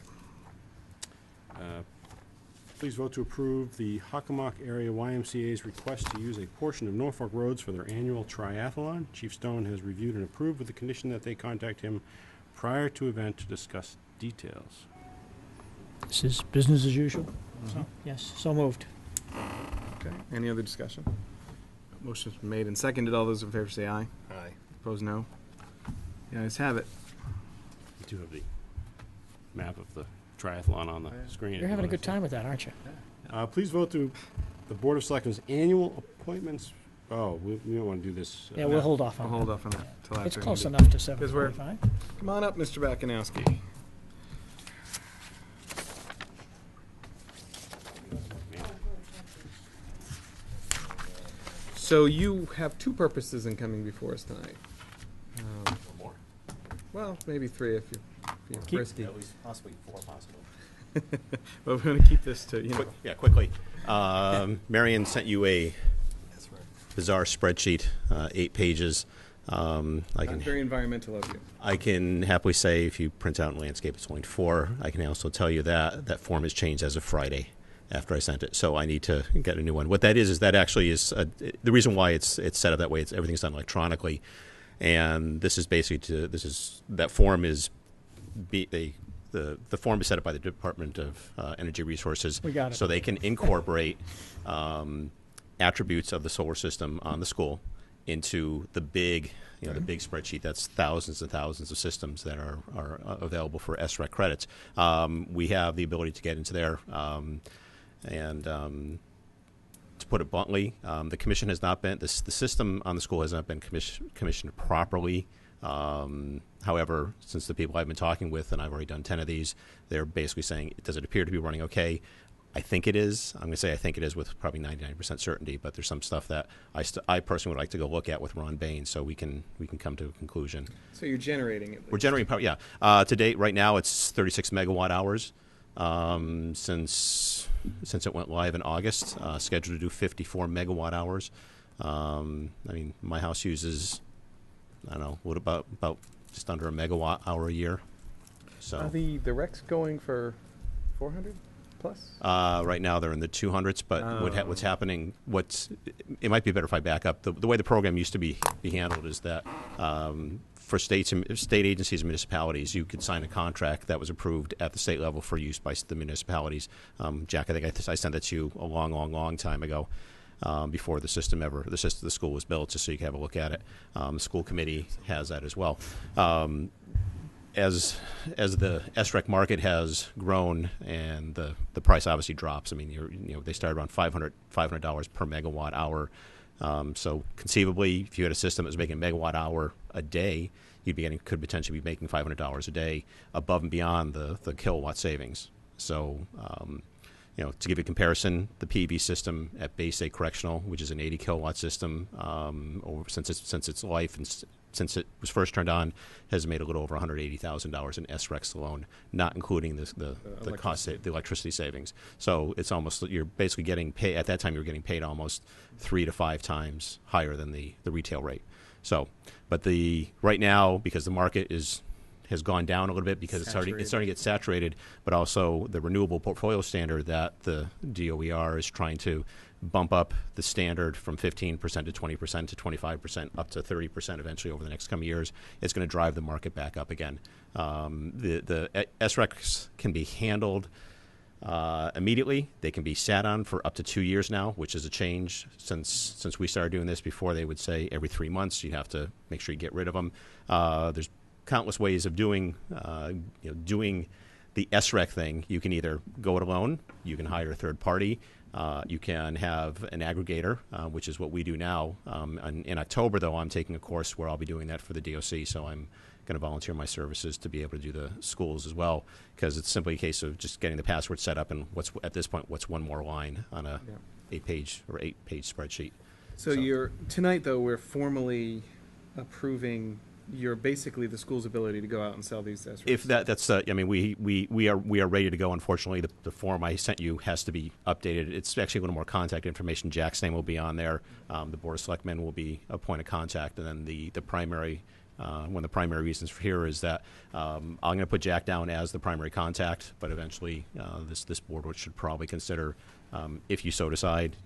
Please vote to approve the Hockomock Area YMCA's request to use a portion of Norfolk roads for their annual triathlon. Chief Stone has reviewed and approved with the condition that they contact him prior to event to discuss details. This is business as usual. So, yes, so moved. Okay. Any other discussion? Motion's been made and seconded. All those in favor say aye. Aye. Opposed, no. The ayes have it. We do have the map of the triathlon on the screen. You're having a good time with that, aren't you? Please vote to the Board of Selectmen's annual appointments. Oh, we don't want to do this. Yeah, we'll hold off I'll on hold that. off on that till after. It's close the meeting. enough to Because we're- 7:45. Come on up, Mr. Bakanowski. So you have two purposes in coming before us tonight. Well, maybe three if you're Keep- frisky. At least possibly 4 possible. But we're going to keep this to, Quickly. Marion sent you a That's right. bizarre spreadsheet, 8 pages. Not very environmental of you. I can happily say if you print out in landscape, it's only 4. I can also tell you that that form has changed as of Friday after I sent it, so I need to get a new one. What that is that actually is the reason why it's set up that way. Everything's done electronically, and this is basically that form is the the form is set up by the Department of Energy Resources. We got it. So they can incorporate attributes of the solar system on the school into the big, the big spreadsheet. That's thousands and thousands of systems that are available for SRAC credits. We have the ability to get into there, and to put it bluntly, the commission has not been, the system on the school has not been commissioned properly. However, since the people I've been talking with, and I've already done 10 of these, they're basically saying, does it appear to be running okay? I think it is. I'm going to say I think it is with probably 99% certainty, but there's some stuff that I personally would like to go look at with Ron Bain so we can come to a conclusion. So you're generating it. We're generating power, yeah. To date, right now, it's 36 megawatt hours. Since it went live in August, scheduled to do 54 megawatt hours. I mean, my house uses, I don't know, what about just under a megawatt hour a year. So Are the recs going for 400 plus? right now they're in the 200s, but what's happening? It might be better if I back up. The way the program used to be handled is that for state agencies and municipalities, you could sign a contract that was approved at the state level for use by the municipalities. Jack, I think I sent that to you a long time ago. Before the school was built, just so you can have a look at it. The school committee has that as well. As the SRAC market has grown and the price obviously drops. I mean, they started around $500 per megawatt hour. So conceivably, if you had a system that was making a megawatt hour a day, could potentially be making $500 a day above and beyond the kilowatt savings. So. To give you a comparison, the PV system at Bay State Correctional, which is an 80 kilowatt system, since its life and since it was first turned on, has made a little over $180,000 in SRECs alone, not including the cost, the electricity savings. So it's almost, you're basically getting paid at that time. You're getting paid almost 3 to 5 times higher than the retail rate. So, but right now, because the market has gone down a little bit because it's starting to get saturated, but also the renewable portfolio standard that the DOER is trying to bump up the standard from 15% to 20% to 25% up to 30% eventually over the next coming years. It's going to drive the market back up again. The SRECs can be handled immediately. They can be sat on for up to 2 years now, which is a change since we started doing this. Before, they would say every 3 months you have to make sure you get rid of them. There's countless ways of doing the SREC thing. You can either go it alone, you can hire a third party, you can have an aggregator, which is what we do now. In October, though, I'm taking a course where I'll be doing that for the DOC, so I'm going to volunteer my services to be able to do the schools as well, because it's simply a case of just getting the password set up and what's one more line on a 8-page spreadsheet. So tonight, though, we're formally approving basically the school's ability to go out and sell these SRECs. If that's I mean, we are ready to go. Unfortunately, the form I sent you has to be updated. It's actually a little more contact information. Jack's name will be on there. The Board of Selectmen will be a point of contact, and then the primary. One of the primary reasons for here is that I'm going to put Jack down as the primary contact, but eventually this board should probably consider, if you so decide,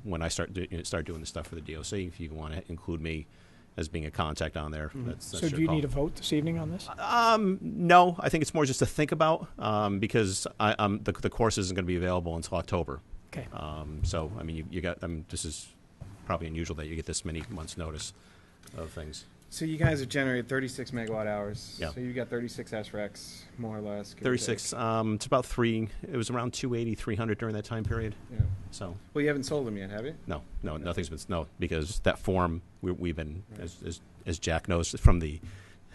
when I start doing the stuff for the DOC, if you want to include me as being a contact on there. Mm-hmm. That's so do you need a vote this evening on this? No, I think it's more just to think about, because the course isn't going to be available until October. Okay. So, I mean, you got, this is probably unusual that you get this many months' notice of things. So you guys have generated 36 megawatt hours. Yeah. So you got 36 SRECs, more or less. 36. It's about 3. It was around 280, 300 during that time period. Yeah. So. Well, you haven't sold them yet, have you? No, nothing's been because that form we've been, right, as Jack knows from the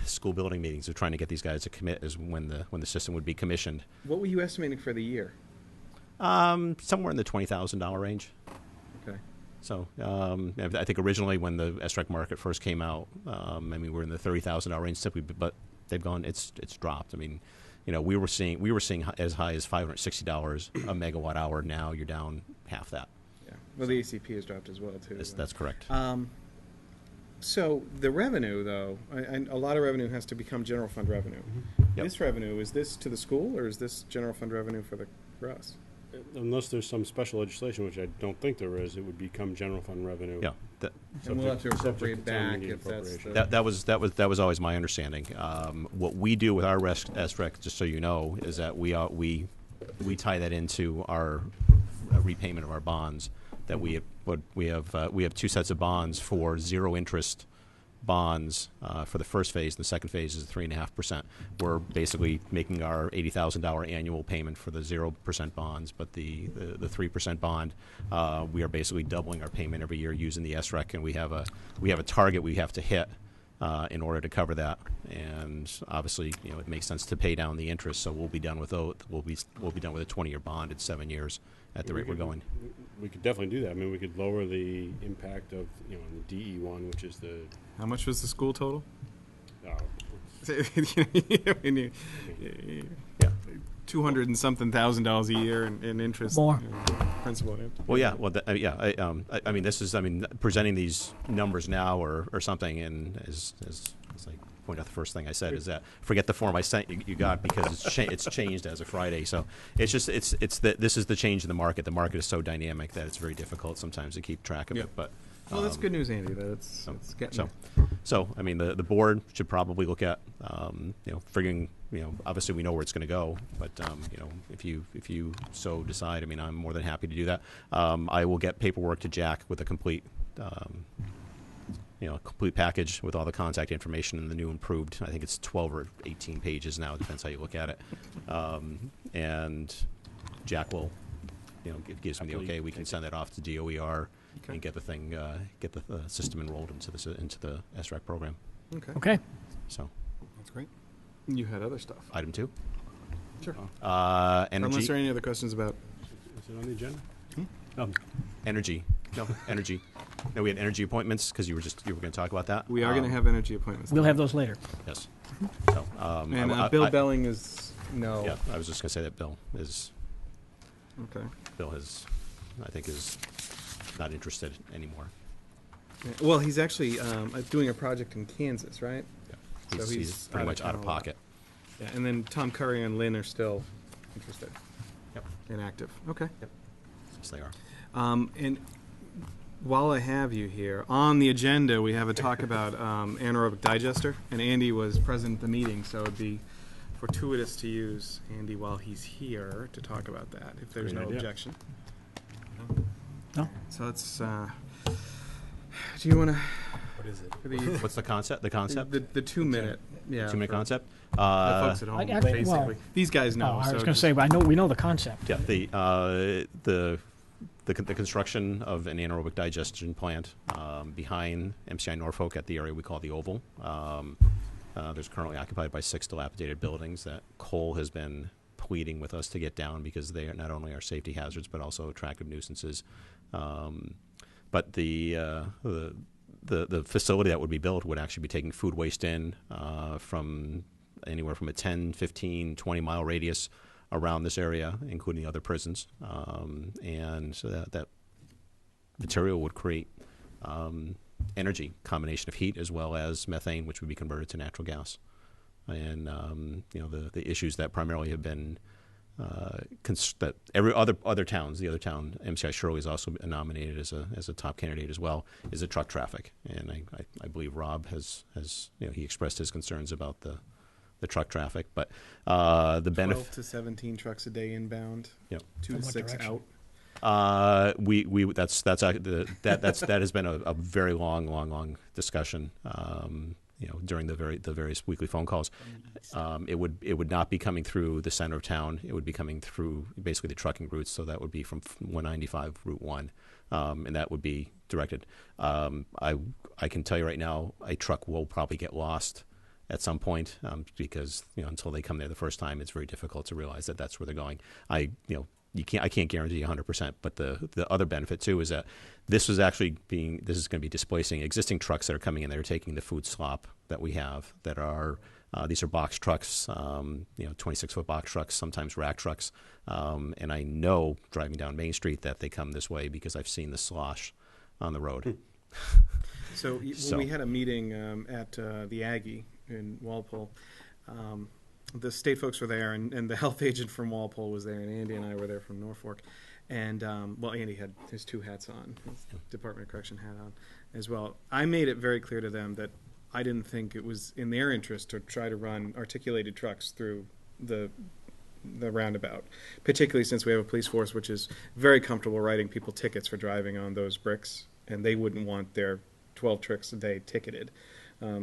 school building meetings, of trying to get these guys to commit is when the system would be commissioned. What were you estimating for the year? Somewhere in the $20,000 range. Okay. So I think originally when the SRAC market first came out, I mean, we're in the $30,000 range simply, but they've gone. It's dropped. I mean, we were seeing as high as $560 a megawatt hour. Now you're down half that. Yeah. Well, the ACP has dropped as well too. That's correct. So the revenue, though, a lot of revenue has to become general fund revenue. Mm-hmm. Yep. This revenue, is this to the school or is this general fund revenue for us? Unless there's some special legislation, which I don't think there is, it would become general fund revenue. Yeah, that, And we'll have to Subject to appropriate town back meeting if that's appropriation. the. that was always my understanding. What we do with our SRAC, just so you know, is that we tie that into our repayment of our bonds. That we have two sets of bonds for zero interest bonds for the first phase. The second phase is 3.5%. We're basically making our $80,000 annual payment for the 0% bonds, but the 3% bond, we are basically doubling our payment every year using the SREC, and we have a target we have to hit in order to cover that. And obviously, it makes sense to pay down the interest. So we'll be done with those. We'll be done with a 20-year bond in 7 years at the rate we're going. We could definitely do that. I mean, we could lower the impact of, the DE one, which is the, How much was the school total? uh, Yeah. $200 and something thousand a year in interest. More. Principal. Well, yeah. Well, I mean, this is. I mean, presenting these numbers now or something, and as I point out, the first thing I said is that forget the form I sent you got because it's changed as of Friday. So it's just this is the change in the market. The market is so dynamic that it's very difficult sometimes to keep track of Yep. it. But Well, that's good news, Andy. That it's getting so, there. so I mean, the board should probably look at figuring. Obviously we know where it's going to go, but if you so decide, I mean, I'm more than happy to do that. I will get paperwork to Jack with a complete. Complete package with all the contact information and the new improved. I think it's 12 or 18 pages now. It depends how you look at it. And Jack will, gives me the okay. We can send that off to DOER and get the thing, get the system enrolled into the SRAC program. Okay. Okay. So, That's great. You had other stuff. item 2, Sure. energy. Unless there are any other questions about. is it on the agenda? Energy. No, energy. No, we had energy appointments because you were going to talk about that. We are going to have energy appointments. We'll have those later. Yes. So, And Bill Belling is no. Yeah, I was just going to say that Bill is Okay. not interested anymore. Yeah. Well, he's actually doing a project in Kansas, right? Yeah. So He's pretty much out of town a lot. pocket. Yeah, and then Tom Curry and Lynn are still interested Yep. and active. Okay. Yes, they are. And while I have you here, on the agenda, we have a talk about anaerobic digester, and Andy was present at the meeting, so it'd be fortuitous to use Andy while he's here to talk about that, if there's Great no idea. objection. No? So let's, do you want to, What is it? for the, What's the concept? The concept? the 2-minute, yeah. 2-minute for concept? The folks at home, Actually, well- basically. These guys know. No, I so was going to just- say, we know the concept. Yeah, the construction of an anaerobic digestion plant behind MCI Norfolk at the area we call the Oval. There's currently occupied by 6 dilapidated buildings that Cole has been pleading with us to get down because they are not only are safety hazards but also attractive nuisances. But the facility that would be built would actually be taking food waste in from anywhere from a 10, 15, 20-mile radius around this area, including other prisons. And that material would create energy, combination of heat as well as methane, which would be converted to natural gas. And the issues that primarily have been that every other towns, the other town, MCI Shirley is also nominated as a top candidate as well, is the truck traffic. And I believe Rob has he expressed his concerns about the truck traffic, but the 12 benefit. to 17 trucks a day inbound, Yep. 2 to From what 6 direction? out. That has been a very long discussion. During the various weekly phone calls, it would not be coming through the center of town. It would be coming through basically the trucking routes. So that would be from 195 Route 1, and that would be directed. I can tell you right now, a truck will probably get lost at some point because until they come there the first time, it's very difficult to realize that that's where they're going. I can't guarantee 100%, but the other benefit too is that this is going to be displacing existing trucks that are coming in. They're taking the food slop that we have that are these are box trucks, 26-foot box trucks, sometimes rack trucks, and I know driving down Main Street that they come this way because I've seen the slosh on the road. So when we had a meeting at the Aggie in Walpole, the state folks were there, and the health agent from Walpole was there, and Andy and I were there from Norfolk. And, well, Andy had his 2 hats on, his Department of Correction hat on as well. I made it very clear to them that I didn't think it was in their interest to try to run articulated trucks through the roundabout, particularly since we have a police force which is very comfortable writing people tickets for driving on those bricks, and they wouldn't want their 12 trips a day ticketed.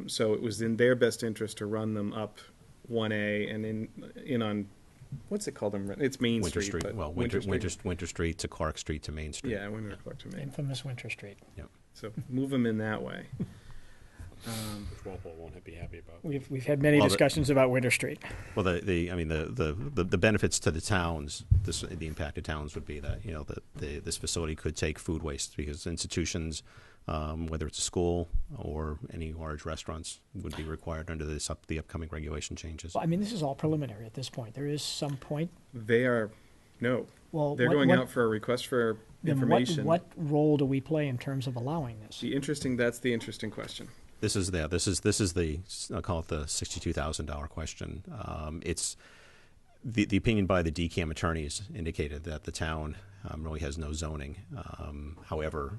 So it was in their best interest to run them up 1A and in on, what's it called? It's Main Winter Street. Street. But Well, Winter Street to Clark Street to Main Street. Yeah, Winter Clark to Main. Infamous Winter Street. Yep. So move them in that way. Which Walpole won't be happy about. We've had many Well, discussions about Winter Street. Well, the benefits to the towns, the impacted towns would be that, this facility could take food waste because institutions, whether it's a school or any large restaurants, would be required under the upcoming regulation changes. Well, I mean, this is all preliminary at this point. There is some point. They are, no. Well, They're going out for a request for then information. What role do we play in terms of allowing this? That's the interesting question. This is the I'll call it the $62,000 question. It's the opinion by the DCAM attorneys indicated that the town really has no zoning. However,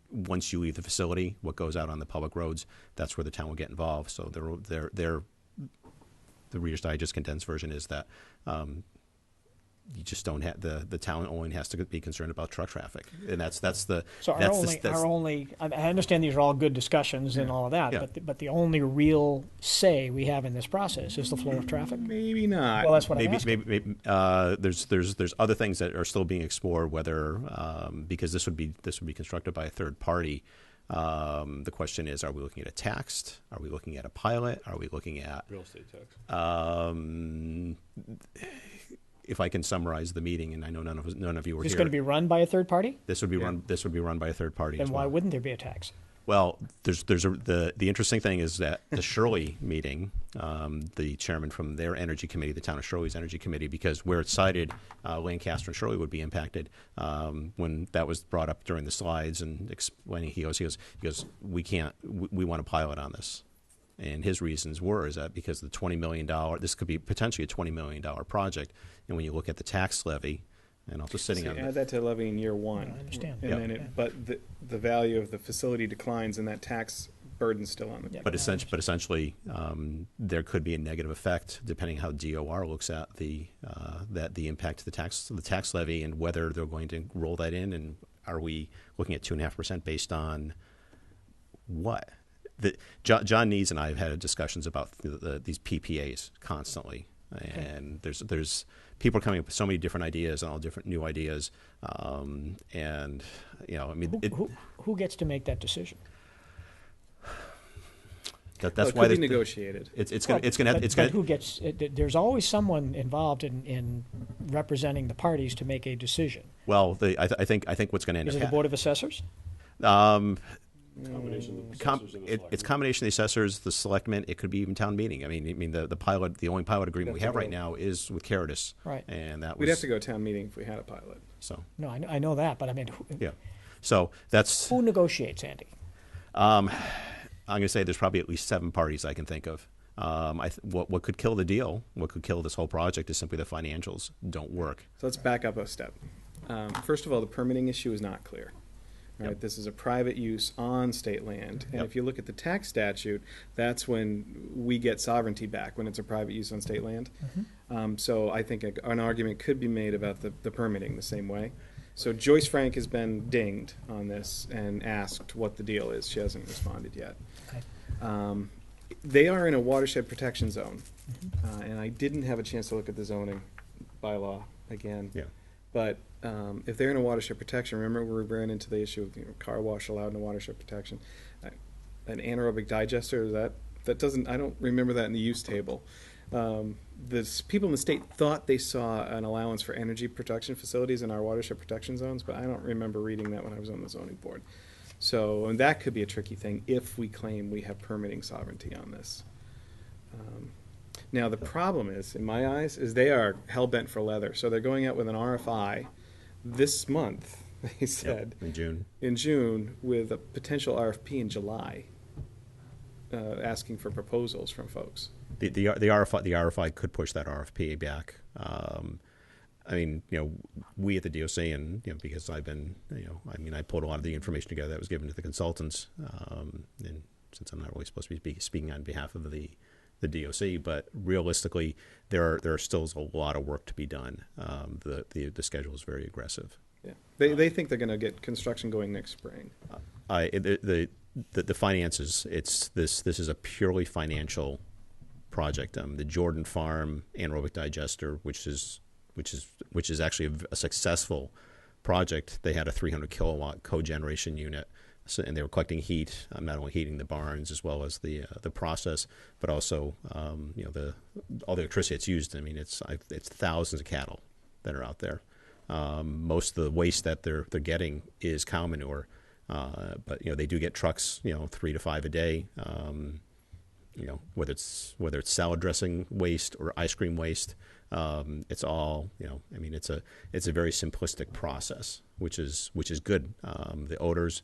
once you leave the facility, what goes out on the public roads, that's where the town will get involved. So the Reader's Digest condensed version is that you just don't have the town only has to be concerned about truck traffic, and that's the So our only I understand these are all good discussions and all of that, Yeah. but the only real say we have in this process is the flow of traffic. Maybe not. Well, that's what I'm asking. maybe there's other things that are still being explored, whether because this would be constructed by a third party. The question is, are we looking at a tax? Are we looking at a pilot? Are we looking at Real estate tax. If I can summarize the meeting, and I know none of you were Is this here. going to be run by a third party? This would be run by a third party. Then as why well. wouldn't there be a tax? Well, the interesting thing is that the Shirley meeting, the chairman from their energy committee, the town of Shirley's energy committee, because where it's cited, Lancaster and Shirley would be impacted. When that was brought up during the slides and explaining, he goes, we want a pilot on this. And his reasons is that because the $20 million, this could be potentially a $20 million project, and when you look at the tax levy, and also sitting on add that to levy in year 1. I understand. And then but the value of the facility declines, and that tax burden's still on the Yeah. But essentially, there could be a negative effect depending how DOR looks at the impact to the tax levy and whether they're going to roll that in, and are we looking at 2.5% based on what? John Needs and I have had discussions about these PPAs constantly, and there's people are coming up with so many different ideas and all different new ideas, and Who gets to make that decision? That's why it could be negotiated. But who gets? There's always someone involved in representing the parties to make a decision. Well, I think what's going to end Is up it the Board of Assessors? Combination of the assessors and the It's combination of the assessors, the selectmen. It could be even town meeting. I mean, the pilot, the only pilot agreement we have right now is with Caritas, Right. And that We'd have to go town meeting if we had a pilot. So No, I know that, but I mean, yeah, so that's who negotiates, Andy? I'm going to say there's probably at least 7 parties I can think of. What could kill the deal? What could kill this whole project is simply the financials don't work. So let's back up a step. First of all, the permitting issue is not clear. Right? Yep. This is a private use on state land. And Yep. if you look at the tax statute, that's when we get sovereignty back, when it's a private use on state land. So I think an argument could be made about the permitting the same way. So Joyce Frank has been dinged on this and asked what the deal is. She hasn't responded yet. Okay. They are in a watershed protection zone. And I didn't have a chance to look at the zoning bylaw again. Yeah. But if they're in a watershed protection, remember we ran into the issue of car wash allowed in a watershed protection. An anaerobic digester, that doesn't, I don't remember that in the use table. The people in the state thought they saw an allowance for energy production facilities in our watershed protection zones, but I don't remember reading that when I was on the zoning board. So, and that could be a tricky thing if we claim we have permitting sovereignty on this. Now, the problem is, in my eyes, is they are hell-bent for leather. So they're going out with an RFI this month, they said, in June, with a potential RFP in July, asking for proposals from folks. the RFI could push that RFP back. I mean, we at the DOC, and because I've been, I pulled a lot of the information together that was given to the consultants, and since I'm not really supposed to be speaking on behalf of the DOC, but realistically, there are still a lot of work to be done. The schedule is very aggressive. Yeah, they think they're going to get construction going next spring. The finances, this is a purely financial project. The Jordan Farm anaerobic digester, which is actually a successful project. They had a 300 kilowatt cogeneration unit, and they were collecting heat, not only heating the barns as well as the process, but also all the electricity it's used. I mean, it's thousands of cattle that are out there. Most of the waste that they're getting is cow manure, but they do get trucks 3 to 5 a day. Whether it's salad dressing waste or ice cream waste, it's all it's a very simplistic process, which is good. The odors,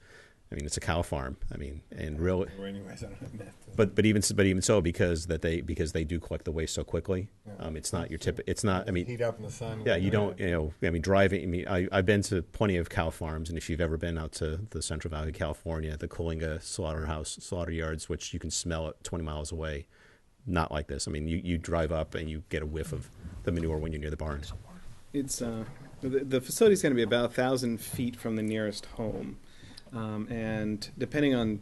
it's a cow farm. And really, Anyways, I don't have that. but even so, because they do collect the waste so quickly, it's not your tip. It's not. Heat up in the sun. Yeah, you don't. Driving. I've been to plenty of cow farms, and if you've ever been out to the Central Valley of California, the Coleman slaughter yards, which you can smell it 20 miles away, not like this. You drive up and you get a whiff of the manure when you're near the barns. It's the facility's going to be about 1,000 feet from the nearest home. And depending on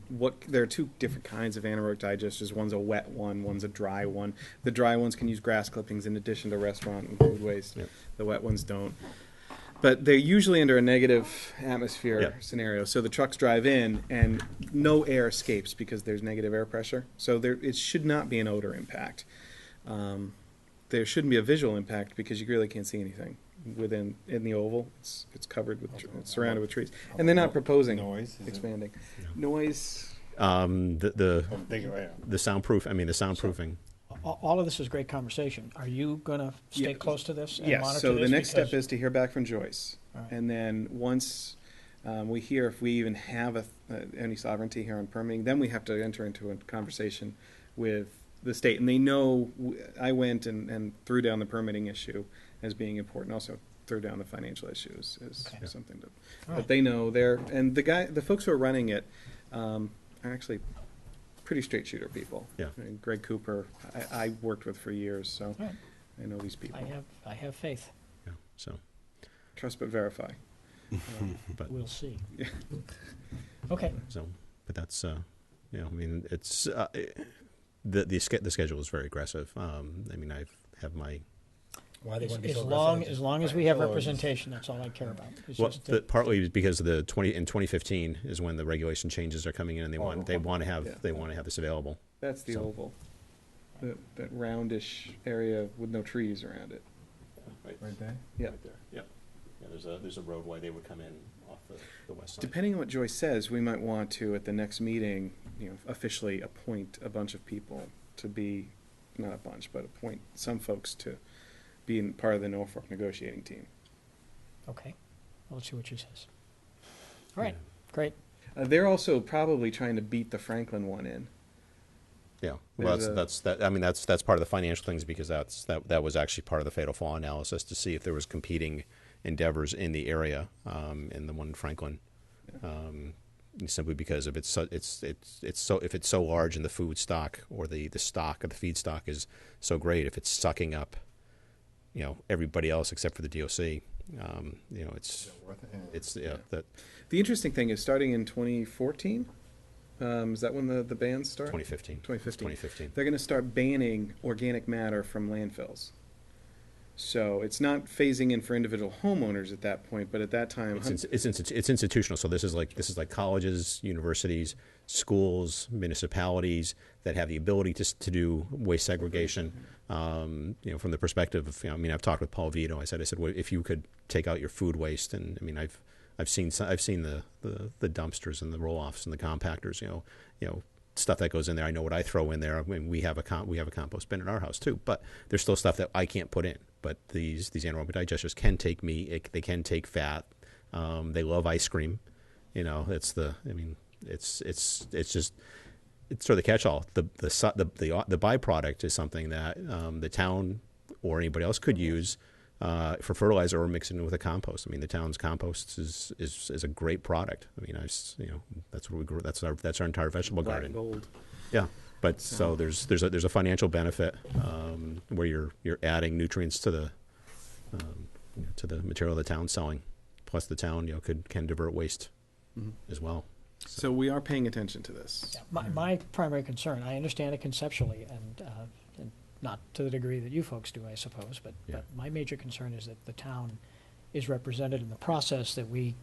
there are two different kinds of anaerobic digesters. One's a wet one, one's a dry one. The dry ones can use grass clippings in addition to restaurant and food waste. Yep. The wet ones don't. But they're usually under a negative atmosphere scenario. So the trucks drive in and no air escapes because there's negative air pressure. So it should not be an odor impact. There shouldn't be a visual impact because you really can't see anything. In the oval, it's covered with, it's surrounded with trees, and they're not proposing Noise, expanding. Noise. The soundproof. The soundproofing. All of this is great conversation. Are you going to stay close to this and Yes. monitor So this? the next step is to hear back from Joyce, All right. and then once we hear if we even have any sovereignty here on permitting, then we have to enter into a conversation with the state, and they know I went and threw down the permitting issue as being important. Also threw down the financial issues as Okay. something All but right. they know and the folks who are running it are actually pretty straight shooter people. Yeah. Greg Cooper, I worked with for years, so All right. I know these people. I have faith. Yeah. So, Trust but verify. but We'll see. Okay. but that's it's the schedule is very aggressive. I have my. Why they want to be As so long aggressive? as we have representation, that's all I care about. It's Well, just that- partly because in 2015 is when the regulation changes are coming in, and they want to have this available. That's the So- oval. That roundish area with no trees around it. Right there? Yeah. Right there. Yep. Yeah, there's a roadway they would come in off the west side. Depending on what Joyce says, we might want to, at the next meeting, officially appoint a bunch of people to be, not a bunch, but appoint some folks to be part of the Norfolk negotiating team. Okay. Well, let's see what she says. All right. Great. They're also probably trying to beat the Franklin one in. Yeah, well, There's that's part of the financial things because that was actually part of the fatal flaw analysis to see if there was competing endeavors in the area, in the one in Franklin, simply because if if it's so large and the food stock or the stock of the feed stock is so great, if it's sucking up, everybody else except for the DOC, that The interesting thing is starting in 2014, is that when the bans start? 2015. 2015. They're going to start banning organic matter from landfills. So it's not phasing in for individual homeowners at that point, but at that time, It's institutional. So this is like colleges, universities, schools, municipalities that have the ability to do waste segregation. From the perspective of, I've talked with Paul Vito. I said, well, if you could take out your food waste, and I've seen the dumpsters and the roll-offs and the compactors. Stuff that goes in there. I know what I throw in there. We have a compost bin in our house too, but there's still stuff that I can't put in. But these anaerobic digesters can take meat. They can take fat. They love ice cream. It's just it's sort of the catch-all. The byproduct is something that the town or anybody else could use for fertilizer or mix it in with a compost. I mean, the town's compost is a great product. I mean, that's what we grow. That's our entire vegetable garden. Gold. Yeah, but so there's a financial benefit where you're adding nutrients to the material the town's selling, plus the town can divert waste as well. So we are paying attention to this. Yeah, my primary concern, I understand it conceptually, and not to the degree that you folks do, I suppose, but my major concern is that the town is represented in the process, that we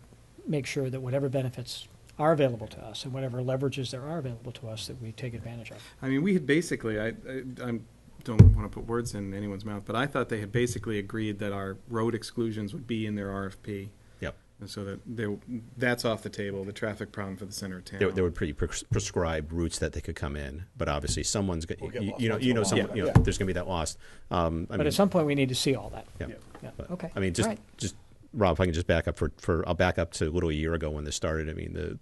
make sure that whatever benefits are available to us and whatever leverages there are available to us, that we take advantage of. I mean, we had basically, I don't want to put words in anyone's mouth, but I thought they had basically agreed that our road exclusions would be in their RFP. Yep. And so that that's off the table, the traffic problem for the center of town. There were pretty prescribed routes that they could come in, but obviously someone's We'll get lost. there's going to be that lost. But at some point, we need to see all that. Yeah. Yeah. But, Okay. I mean, All right. just Rob, if I can just back up I'll back up to a little year ago when this started. I mean,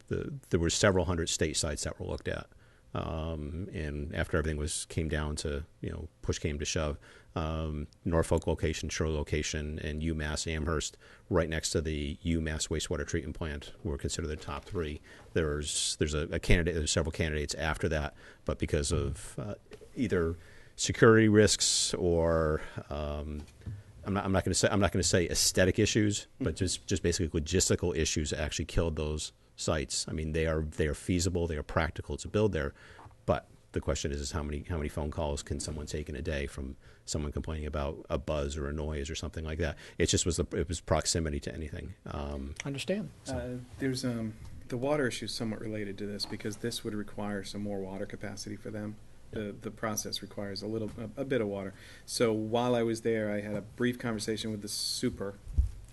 there were several hundred state sites that were looked at, and after everything came down to push came to shove, Norfolk location, Shore location, and UMass Amherst, right next to the UMass wastewater treatment plant, were considered the top three. There's a candidate. There's several candidates after that, but because of either security risks or I'm not going to say aesthetic issues, but just basically logistical issues that actually killed those sites. I mean, they are feasible, they are practical to build there, but the question is how many phone calls can someone take in a day from someone complaining about a buzz or a noise or something like that? It just was proximity to anything. Understand. There's the water issue is somewhat related to this because this would require some more water capacity for them. The process requires a bit of water. So while I was there, I had a brief conversation with the super.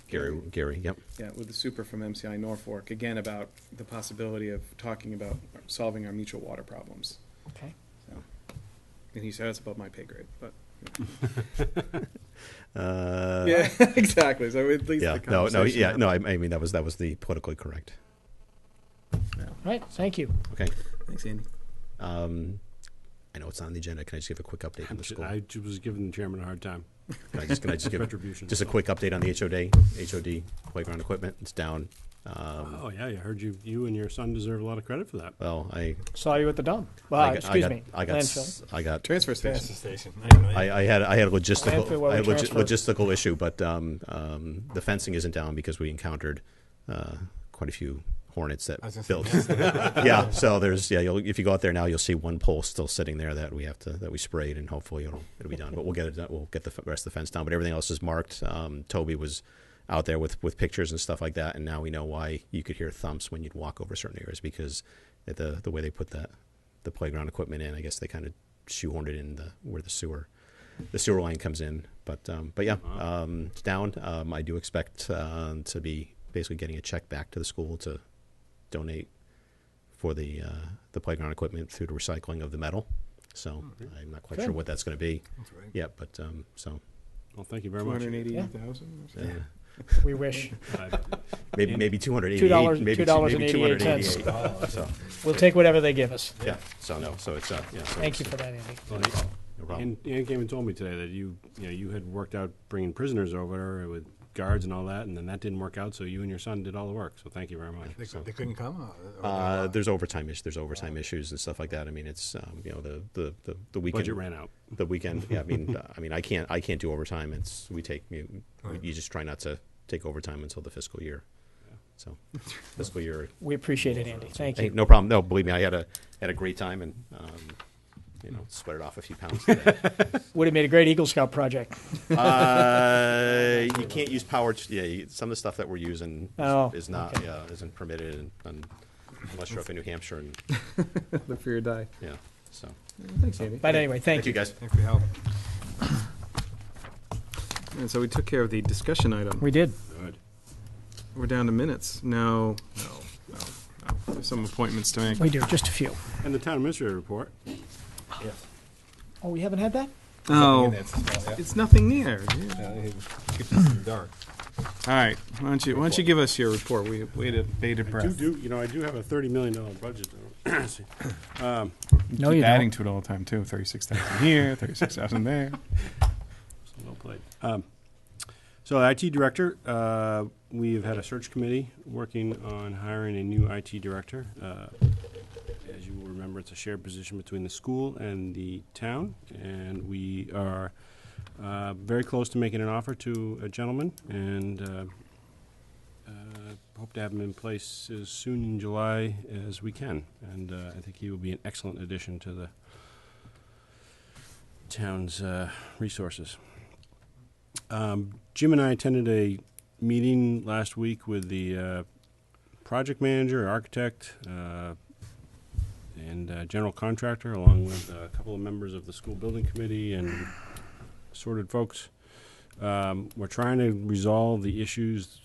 Gary, yep. Yeah, with the super from MCI Norfolk, again about the possibility of talking about solving our mutual water problems. Okay. So, and he said that's above my pay grade, but. Yeah, exactly. So at least the conversation. I mean that was the politically correct. All right. Thank you. Okay. Thanks, Andy. I know it's on the agenda. Can I just give a quick update on the school? I was giving the chairman a hard time. Can I just give Retribution. just a quick update on the HOD playground equipment? It's down. Oh yeah, I heard you and your son deserve a lot of credit for that. Well, I Saw you at the dump. Well, I landfill. got Transfer station. Station. I had a Landfill where we transfer. logistical issue, but the fencing isn't down because we encountered quite a few hornets that built. Yeah, so there's if you go out there now, you'll see one pole still sitting there that we sprayed, and hopefully it'll be done. But we'll get it done. We'll get the rest of the fence down. But everything else is marked. Toby was out there with pictures and stuff like that, and now we know why you could hear thumps when you'd walk over certain areas because the way they put the playground equipment in, I guess they kind of shoehorned it in where the sewer line comes in. But yeah, it's down. I do expect to be basically getting a check back to the school to donate for the playground equipment through the recycling of the metal. So I'm not quite sure what that's going to be. That's right. Yeah, but so. Well, thank you very much. 288,000. Yeah. We wish. Maybe 288. $2.88. Maybe 288. So We'll take whatever they give us. yeah. So no. So it's So Thank you for that, Andy. No problem. And Ann came and told me today that you had worked out bringing prisoners over with guards and all that, and then that didn't work out. So you and your son did all the work. So thank you very much. They couldn't come. There's overtime issues. There's overtime issues and stuff like that. I mean, it's the weekend Budget ran out. The weekend. Yeah. I mean, I can't do overtime. You just try not to take overtime until the fiscal year. So fiscal year. We appreciate it, Andy. Thank Hey, you. no problem. No, believe me, I had a great time and sweated off a few pounds today. Would have made a great Eagle Scout project. You can't use power. Some of the stuff that we're using is not. okay. Yeah, isn't permitted unless you're up in New Hampshire and Live for your die. yeah. So Thanks, Andy. But anyway, thank you. guys. Thanks for your help. And so we took care of the discussion item. We did. Good. We're down to minutes. No. There's some appointments to make. We do, just a few. And the town administrator report. Oh, we haven't had that? Oh, it's nothing near. Dark. All right. Why don't you give us your report? We waited bated breath. I do have a $30 million budget. No, keep you don't. adding to it all the time too. 36,000 here, 36,000 there. So well played. So IT director, we've had a search committee working on hiring a new IT director. As you will remember, it's a shared position between the school and the town, and we are very close to making an offer to a gentleman, and hope to have him in place as soon in July as we can. And I think he will be an excellent addition to the town's resources. Jim and I attended a meeting last week with the project manager, architect, and general contractor, along with a couple of members of the school building committee and assorted folks. We're trying to resolve the issues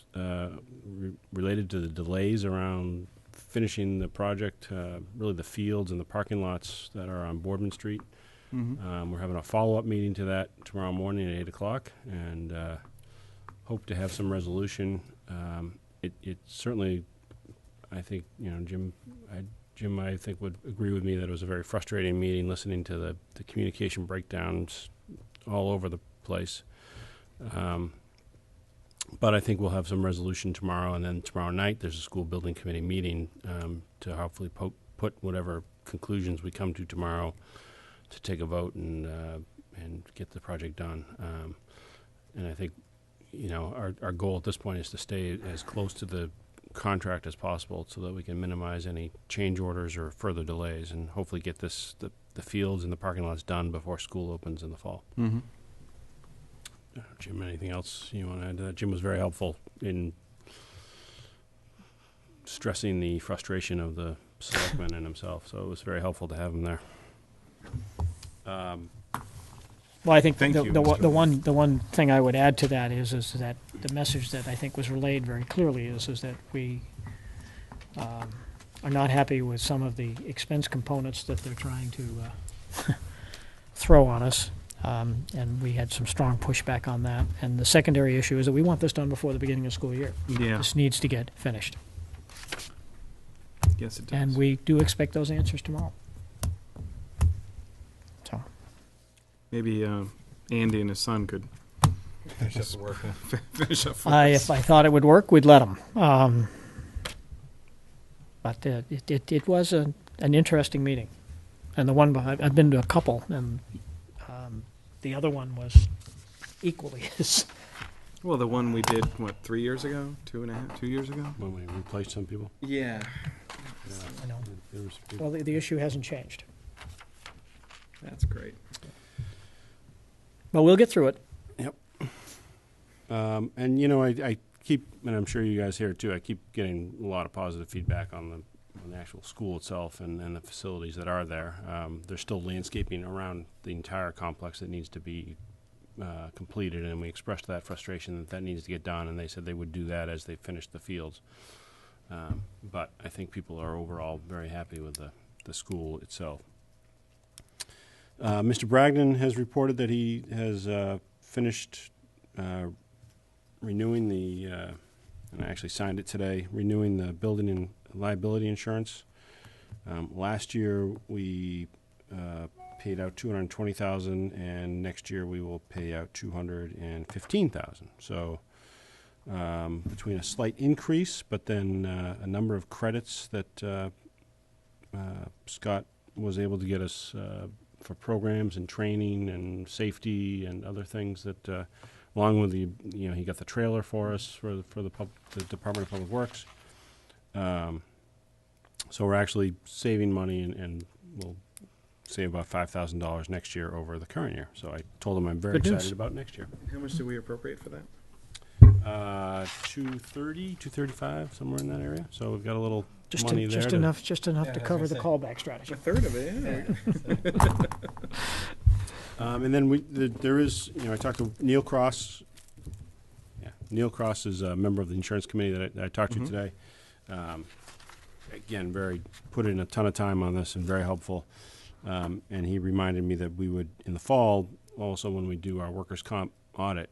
related to the delays around finishing the project, really the fields and the parking lots that are on Boardman Street. We're having a follow-up meeting to that tomorrow morning at 8 o'clock, and hope to have some resolution. It certainly, I think, Jim, I think, would agree with me that it was a very frustrating meeting, listening to the communication breakdowns all over the place. But I think we'll have some resolution tomorrow, and then tomorrow night there's a school building committee meeting to hopefully put whatever conclusions we come to tomorrow to take a vote and get the project done. And I think, our goal at this point is to stay as close to the contract as possible so that we can minimize any change orders or further delays, and hopefully get the fields and the parking lots done before school opens in the fall. Mm-hmm. Jim, anything else you want to add to that? Jim was very helpful in stressing the frustration of the selectmen and himself, so it was very helpful to have him there. Well, I think Thank you, the Mr. one thing I would add to that is that the message that I think was relayed very clearly is that we are not happy with some of the expense components that they're trying to throw on us, and we had some strong pushback on that. And the secondary issue is that we want this done before the beginning of school year. Yeah. This needs to get finished, Yes, it does. and we do expect those answers tomorrow. So. Maybe Andy and his son could Finish up the work. finish up for If I thought it would work, we'd let them. But it was an interesting meeting, and the one I've been to a couple, and the other one was equally as. Well, the one we did, 3 years ago? 2 years ago? When we replaced some people. Yeah. I know. There was, Well, the issue hasn't changed, That's great. but we'll get through it. Yep. And I keep, and I'm sure you guys hear it too, I keep getting a lot of positive feedback on the actual school itself and the facilities that are there. There's still landscaping around the entire complex that needs to be completed, and we expressed that frustration that needs to get done, and they said they would do that as they finished the fields. But I think people are overall very happy with the school itself. Mr. Bragdon has reported that he has finished renewing and I actually signed it today, renewing the building and liability insurance. Last year we paid out $220,000, and next year we will pay out $215,000. So between a slight increase, but then a number of credits that Scott was able to get us for programs and training and safety and other things that, along with he got the trailer for us for the Department of Public Works. So we're actually saving money, and we'll save about $5,000 next year over the current year. So I told him I'm very Good news. excited about next year. How much did we appropriate for that? 230, 235, somewhere in that area. So we've got a little Just money there. just to- enough to Yeah, I was cover gonna the say. callback strategy. A third of it, yeah. And then there is, I talked to Neil Cross. Yeah, Neil Cross is a member of the insurance committee that I talked to today. Again, put in a ton of time on this and very helpful. And he reminded me that we would, in the fall, also when we do our workers' comp audit,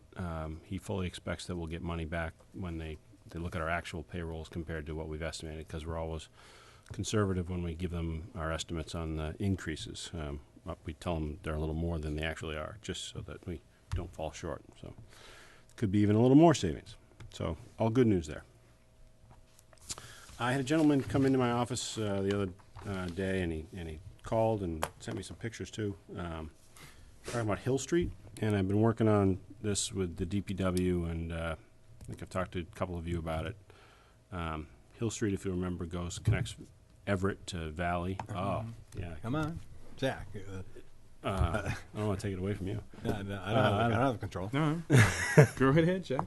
he fully expects that we'll get money back when they look at our actual payrolls compared to what we've estimated, because we're always conservative when we give them our estimates on the increases. We tell them they're a little more than they actually are, just so that we don't fall short. So could be even a little more savings. So all good news there. I had a gentleman come into my office the other day, and he called and sent me some pictures too, talking about Hill Street. And I've been working on this with the DPW, and I think I've talked to a couple of you about it. Hill Street, if you remember, connects Everett to Valley. Oh, yeah. Come on, Jack. I don't want to take it away from you. I don't have control. No. Go right ahead, Jack.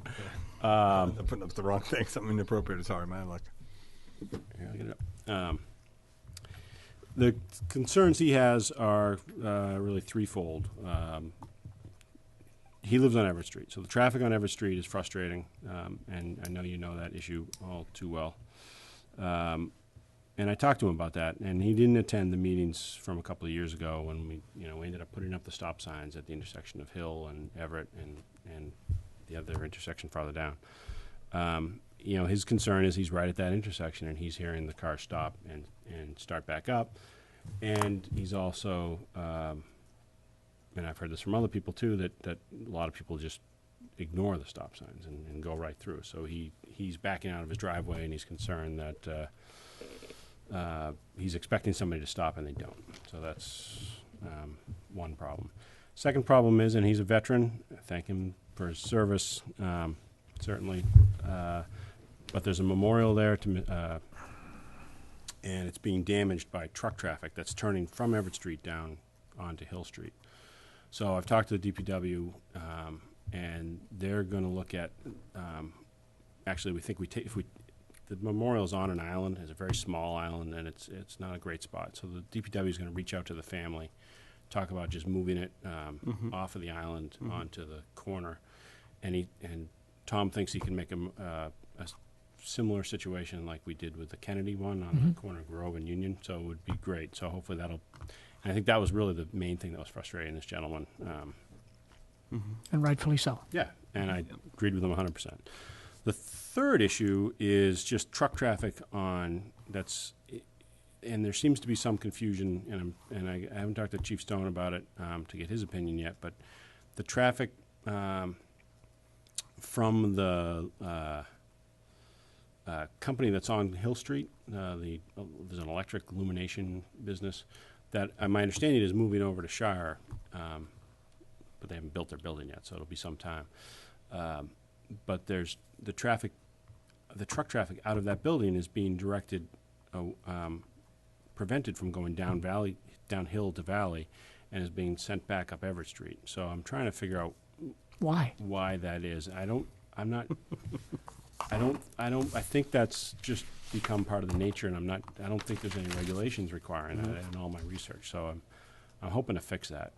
I'm putting up the wrong thing. Something inappropriate. Sorry, man. Look. Here, I'll get it up. The concerns he has are really threefold. He lives on Everett Street, so the traffic on Everett Street is frustrating, and I know you know that issue all too well. And I talked to him about that, and he didn't attend the meetings from a couple of years ago when we ended up putting up the stop signs at the intersection of Hill and Everett and the other intersection farther down. His concern is he's right at that intersection, and he's hearing the car stop and start back up. And he's also, and I've heard this from other people too, that a lot of people just ignore the stop signs and go right through. So he's backing out of his driveway, and he's concerned that he's expecting somebody to stop and they don't. So that's one problem. Second problem is, and he's a veteran, I thank him for his service, certainly, but there's a memorial there and it's being damaged by truck traffic that's turning from Everett Street down onto Hill Street. So I've talked to the DPW, and they're going to look at. Actually, we think the memorial's on an island. It's a very small island, and it's not a great spot. So the DPW is going to reach out to the family, talk about just moving it off of the island onto the corner, and Tom thinks he can make a similar situation like we did with the Kennedy one on the corner of Grove and Union. So it would be great. So hopefully that'll. And I think that was really the main thing that was frustrating this gentleman. And rightfully so. Yeah, and I agreed with him 100%. The third issue is just truck traffic and there seems to be some confusion, and I haven't talked to Chief Stone about it to get his opinion yet, but the traffic from the company that's on Hill Street, there's an electric illumination business that my understanding is moving over to Shire, but they haven't built their building yet, so it'll be some time. But there's the truck traffic out of that building is being directed, prevented from going downhill to Valley, and is being sent back up Everett Street. So I'm trying to figure out why that is. I think that's just become part of the nature, and I don't think there's any regulations requiring that in all my research. So I'm hoping to fix that.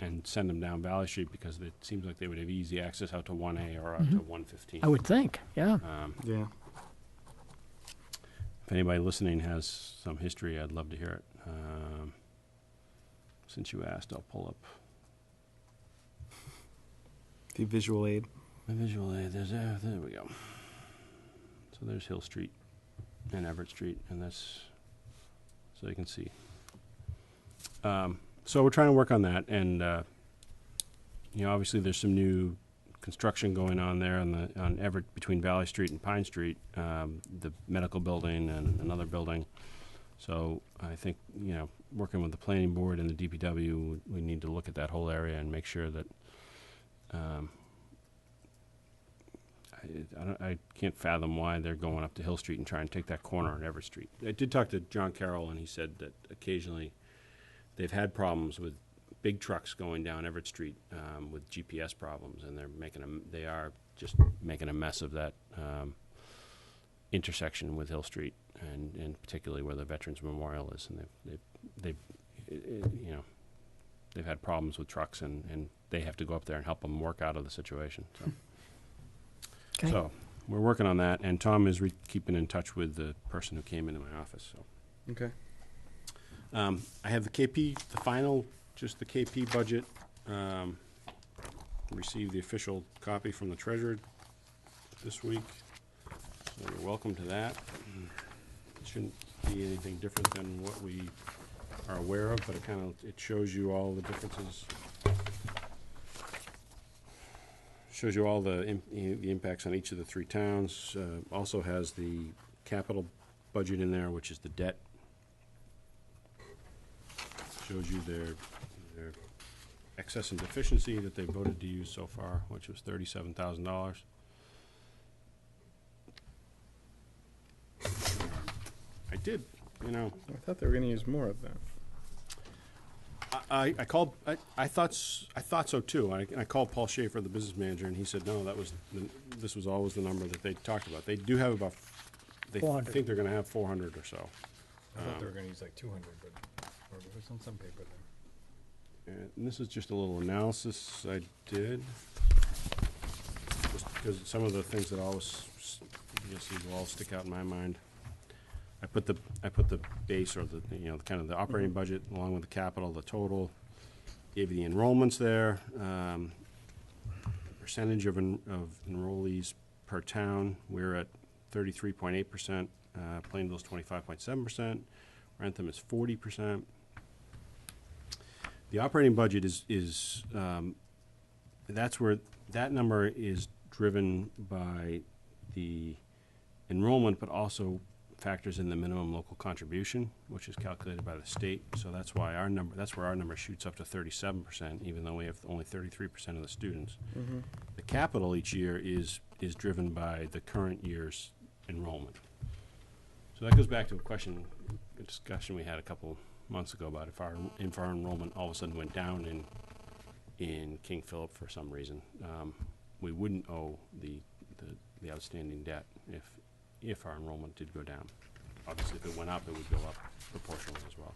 And send them down Valley Street, because it seems like they would have easy access out to 1A or out to 115. I would think, yeah. Yeah. If anybody listening has some history, I'd love to hear it. Since you asked, I'll pull up The visual aid. my visual aid. There we go. So there's Hill Street and Everett Street, and that's so you can see. So we're trying to work on that, and obviously there's some new construction going on there on Everett between Valley Street and Pine Street, the medical building and another building. So I think working with the planning board and the DPW, we need to look at that whole area and make sure that. I can't fathom why they're going up to Hill Street and trying to take that corner on Everett Street. I did talk to John Carroll, and he said that occasionally they've had problems with big trucks going down Everett Street with GPS problems, and they are just making a mess of that intersection with Hill Street, and particularly where the Veterans Memorial is. And they've had problems with trucks, and they have to go up there and help them work out of the situation. So, Okay. so we're working on that, and Tom is keeping in touch with the person who came into my office. So. Okay. I have the KP, the KP budget. Received the official copy from the treasurer this week, so you're welcome to that. be anything different than what we are aware of, but it shows you all the differences. Shows you all the impacts on each of the three towns. Also has the capital budget in there, which is the debt. Shows you their excess and deficiency that they voted to use so far, which was $37,000. I did, I thought they were going to use more of that. I called. I thought so too. I called Paul Schaefer, the business manager, and he said no. This was always the number that they talked about. They do have about. They 400. think they're going to have 400 or so. I thought they were going to use like 200, but or it was on some paper there. And this is just a little analysis I did, just because some of the things that always will all stick out in my mind. I put the base, or the kind of the operating budget along with the capital, the total. Gave you the enrollments there, percentage of enrollees per town. We're at 33.8%. Plainville's 25.7%. Rentham is 40%. The operating budget is that's where that number is driven by the enrollment, but also factors in the minimum local contribution, which is calculated by the state. So that's why that's where our number shoots up to 37%, even though we have only 33% of the students. Mm-hmm. The capital each year is driven by the current year's enrollment. So that goes back to a discussion we had a couple months ago about if our enrollment all of a sudden went down in King Philip for some reason, we wouldn't owe the outstanding debt if our enrollment did go down. Obviously, if it went up, it would go up proportionally as well.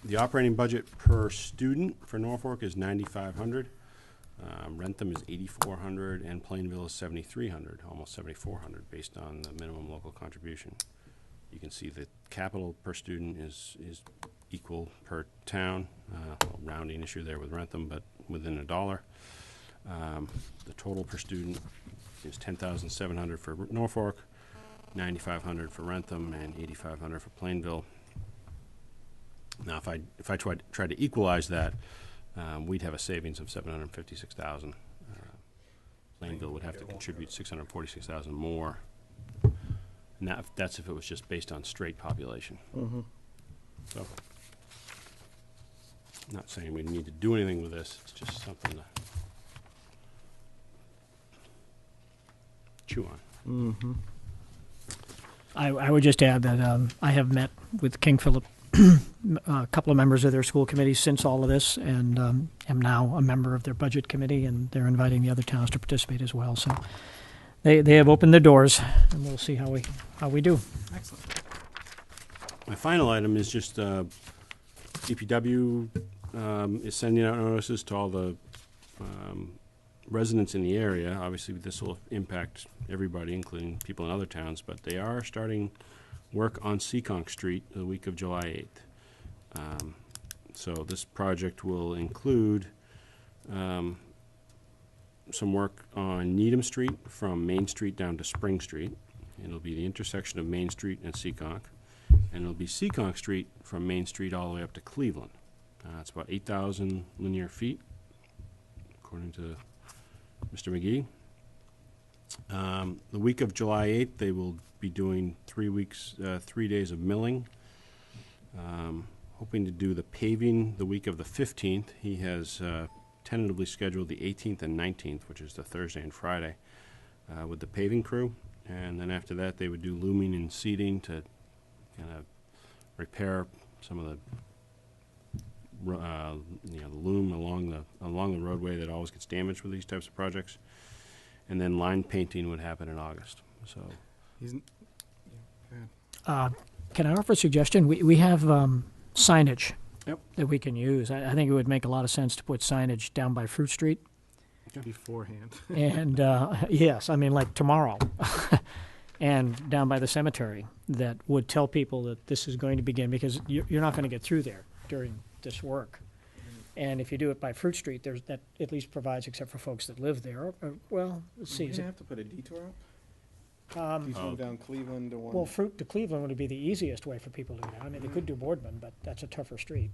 The operating budget per student for Norfolk is $9,500. Rentham is $8,400, and Plainville is $7,300, almost $7,400, based on the minimum local contribution. You can see the capital per student is equal per town. Rounding issue there with Rentham, but within $1. The total per student is $10,700 for Norfolk, $9,500 for Rentham, and $8,500 for Plainville. Now, if I tried to equalize that, we'd have a savings of $756,000. Plainville would have to contribute $646,000 more, and that's if it was just based on straight population. Mm-hmm. So, I'm not saying we need to do anything with this. It's just something to chew on. Mm-hmm. I would just add that I have met with King Philip, a couple of members of their school committee since all of this, and am now a member of their budget committee, and they're inviting the other towns to participate as well. So they have opened their doors, and we'll see how we do. Excellent. My final item is just DPW is sending out notices to all the residents in the area. Obviously, this will impact everybody, including people in other towns, but they are starting work on Seekonk Street the week of July 8th. So this project will include some work on Needham Street from Main Street down to Spring Street. It'll be the intersection of Main Street and Seekonk. And it'll be Seekonk Street from Main Street all the way up to Cleveland. It's about 8,000 linear feet, according to Mr. McGee. The week of July 8th, they will be doing 3 days of milling. Hoping to do the paving the week of the 15th. He has tentatively scheduled the 18th and 19th, which is the Thursday and Friday, with the paving crew. And then after that, they would do looming and seeding to kind of repair some of the the loom along the roadway that always gets damaged with these types of projects. And then line painting would happen in August. So, Can I offer a suggestion? We have signage Yep. that we can use. I think it would make a lot of sense to put signage down by Fruit Street. Beforehand. And yes, I mean like tomorrow, and down by the cemetery, that would tell people that this is going to begin, because you're not going to get through there during this work. And if you do it by Fruit Street, that at least provides, except for folks that live there. Well, let's see. You have to put a detour up? He's going down Cleveland to one. Well, Fruit to Cleveland would be the easiest way for people to go down. I mean, they could do Boardman, but that's a tougher street.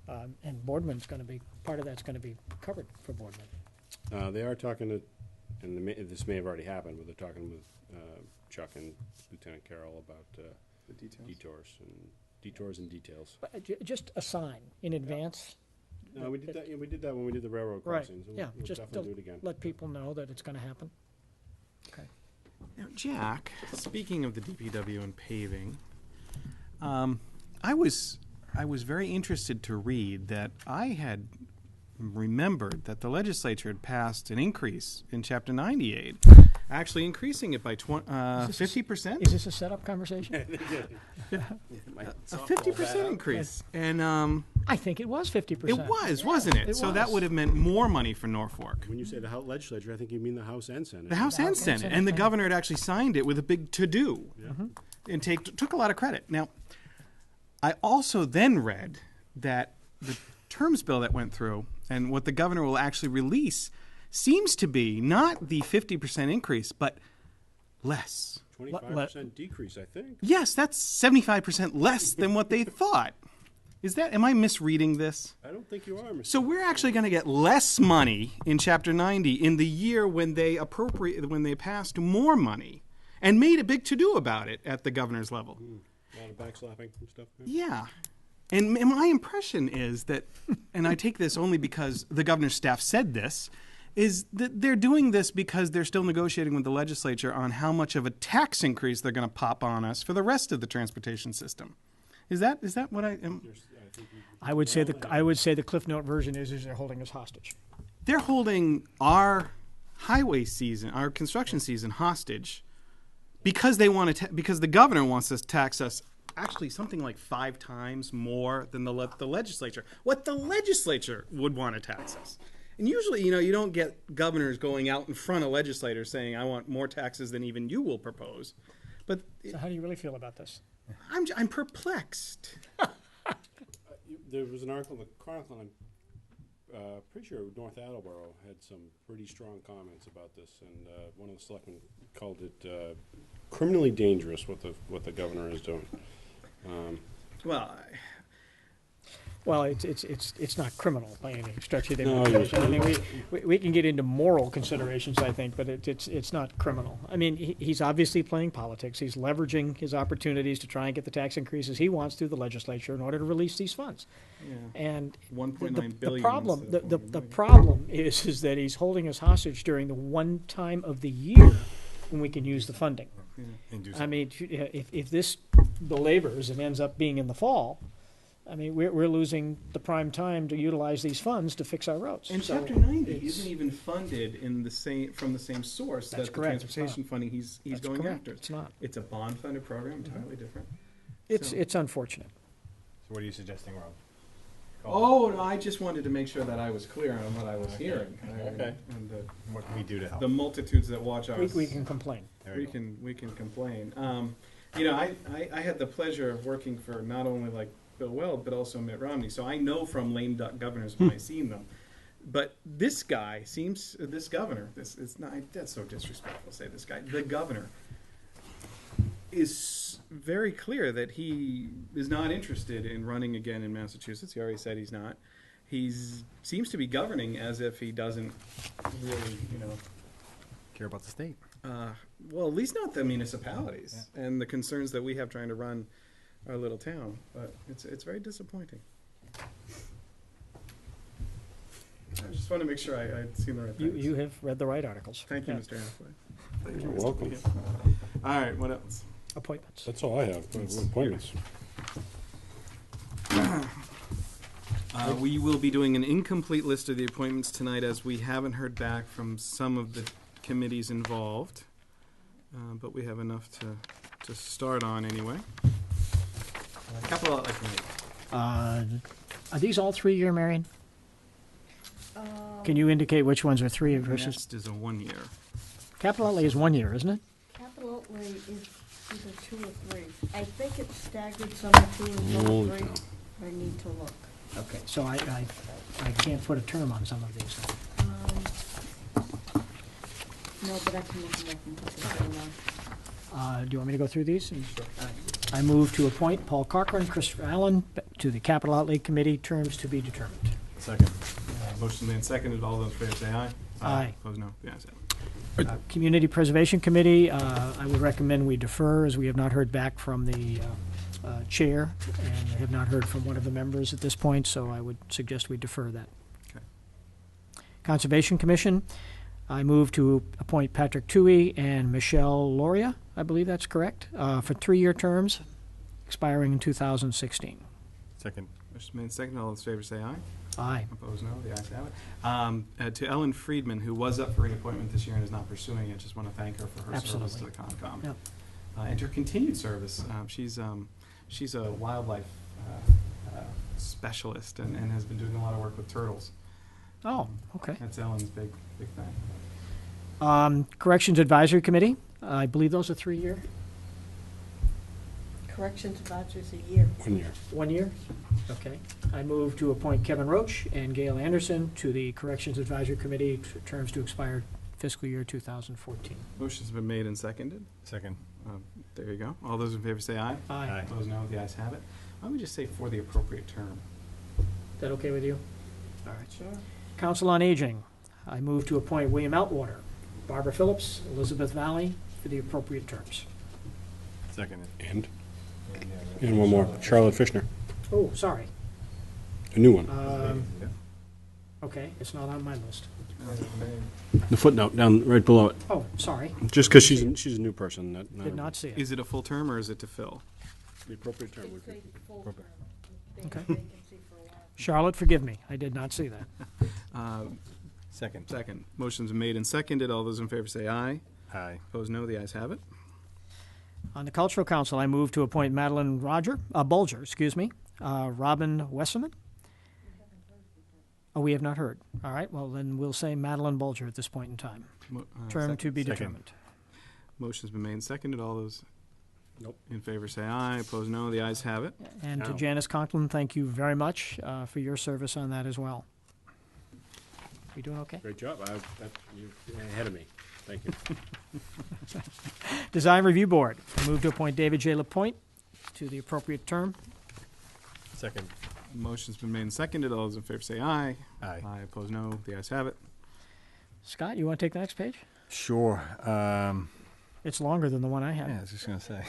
And Boardman's going to be, part of that's going to be covered for Boardman. They are talking to, and this may have already happened, but they're talking with Chuck and Lieutenant Carroll about the details. detours and details. But just a sign in advance. No, we did that. Yeah, we did that when we did the railroad Right, crossings. yeah, We'll just definitely to do it again. let people know that it's going to happen. Okay. Now, Jack, speaking of the DPW and paving, I was very interested to read that I had remembered that the legislature had passed an increase in Chapter 98, actually increasing it by 50%. Is this a setup conversation? A 50% increase, and I think it was 50%. it was, wasn't it? it So that was. would have meant more money for Norfolk. When you say the legislature, I think you mean the House and Senate. The House and Senate, and the governor had actually signed it with a big to-do, and took a lot of credit. Now, I also then read that the terms bill that went through and what the governor will actually release seems to be not the 50% increase, but less. 25% decrease, I think. Yes, that's 75% less than what they thought. Am I misreading this? I don't think you are, Mr. So we're actually going to get less money in Chapter 90 in the year when they passed more money and made a big to-do about it at the governor's level. A lot of backslapping and stuff. Yeah. And my impression is that, and I take this only because the governor's staff said this, is that they're doing this because they're still negotiating with the legislature on how much of a tax increase they're going to pop on us for the rest of the transportation system. Is that what I am? I would say the Cliff Note version is they're holding us hostage. They're holding our highway season, our construction season hostage because they want to because the governor wants to tax us actually something like 5 times more than the legislature. What the legislature would want to tax us. And usually, you don't get governors going out in front of legislators saying, I want more taxes than even you will propose. But So how do you really feel about this? I'm perplexed. There was an article in the Chronicle, and I'm pretty sure North Attleboro had some pretty strong comments about this, and one of the selectmen called it criminally dangerous what the governor is doing. Well, it's not criminal by any stretch of the No, imagination. I mean, we can get into moral considerations, I think, but it's not criminal. I mean, he's obviously playing politics. He's leveraging his opportunities to try and get the tax increases he wants through the legislature in order to release these funds. yeah. And 1.9 billion. the problem is that he's holding us hostage during the one time of the year when we can use the funding. And do I something. mean, if this belabors and ends up being in the fall, I mean, we're losing the prime time to utilize these funds to fix our roads. And So Chapter 90 it's- isn't even funded in from the same source That's that the correct, it's transportation not. funding he's That's going correct, after. it's not. It's a bond-funded program, entirely different. It's unfortunate. So what are you suggesting, Rob? Oh, no, I just wanted to make sure that I was clear on what I was hearing. Okay. And What can we do to help? the multitudes that watch us. We can complain. There you go. We can complain. I had the pleasure of working for not only like Bill Weld, but also Mitt Romney. So I know from lame duck governors when I seen them. But this governor, it's not, that's so disrespectful to say this guy, the governor is very clear that he is not interested in running again in Massachusetts. He already said he's not. He seems to be governing as if he doesn't really, Care about the state. well, at least not the municipalities and the concerns that we have trying to run our little town. But it's very disappointing. I just want to make sure I'd seen the right things. You have read the right articles. Thank you, Yeah. Mr. Affleck. You're welcome. All right, what else? Appointments. That's all I have. Appointments. We will be doing an incomplete list of the appointments tonight as we haven't heard back from some of the committees involved. But we have enough to start on anyway. Capital Outlay Committee. Are these all 3-year, Marion? Can you indicate which ones are 3 versus? Next is a 1 year. Capital outlay is 1 year, isn't it? Capital outlay is either 2 or 3. I think it's staggered, some are 2 and some Holy are 3. cow. I need to look. Okay. So I can't put a term on some of these. No, but I can look them up and put this on. Do you want me to go through these? I move to appoint Paul Cochran, Christopher Allen to the Capital Outlay Committee, terms to be determined. Second. Motion made and seconded. All those in favor say aye. Aye. Opposed, no. The ayes have it. Community Preservation Committee, I would recommend we defer, as we have not heard back from the chair, and have not heard from one of the members at this point, so I would suggest we defer that. Okay. Conservation Commission, I move to appoint Patrick Toohey and Michelle Loria, I believe that's correct, for 3-year terms, expiring in 2016. Second. Motion made and seconded. All those in favor say aye. Aye. Opposed, no. The ayes have it. To Ellen Friedman, who was up for reappointment this year and is not pursuing it, just want to thank her for her service to the Concom. Yep. And her continued service. She's a wildlife specialist and has been doing a lot of work with turtles. Oh, okay. That's Ellen's big thing. Corrections Advisory Committee, I believe those are 3-year. Corrections advisor's a year. 1 year. 1 year? Okay. I move to appoint Kevin Roach and Gail Anderson to the Corrections Advisory Committee, terms to expire fiscal year 2014. Motion's been made and seconded. Second. There you go. All those in favor say aye. Aye. Opposed, no. The ayes have it. Why don't we just say for the appropriate term? Is that okay with you? All right. Sure. Council on Aging, I move to appoint William Outwater, Barbara Phillips, Elizabeth Valley for the appropriate terms. Second. And one more, Charlotte Fishner, Oh, sorry. a new one. Okay, it's not on my list. The footnote down right below it, Oh, sorry. just because she's a new person. Did not see it. Is it a full term or is it to fill? The appropriate term would be. It's a full term. They Okay. have vacancy for a while. Charlotte, forgive me. I did not see that. Second. Second. Motion's been made and seconded. All those in favor say aye. Aye. Opposed, no. The ayes have it. On the Cultural Council, I move to appoint Madeline Bulger, Robin Wesserman. Oh, we have not heard. All right, well, then we'll say Madeline Bulger at this point in time. Term to be Second. determined. Motion's been made and seconded. All those Nope. in favor say aye. Opposed, no. The ayes have it. And to Now. Janice Conklin, thank you very much for your service on that as well. You doing okay? Great job. You're ahead of me. Thank you. Design Review Board, I move to appoint David J. Lapointe to the appropriate term. Second. Motion's been made and seconded. All those in favor say aye. Aye. Aye. Opposed, no. The ayes have it. Scott, you want to take the next page? Sure. It's longer than the one I have. Yeah, I was just going to say.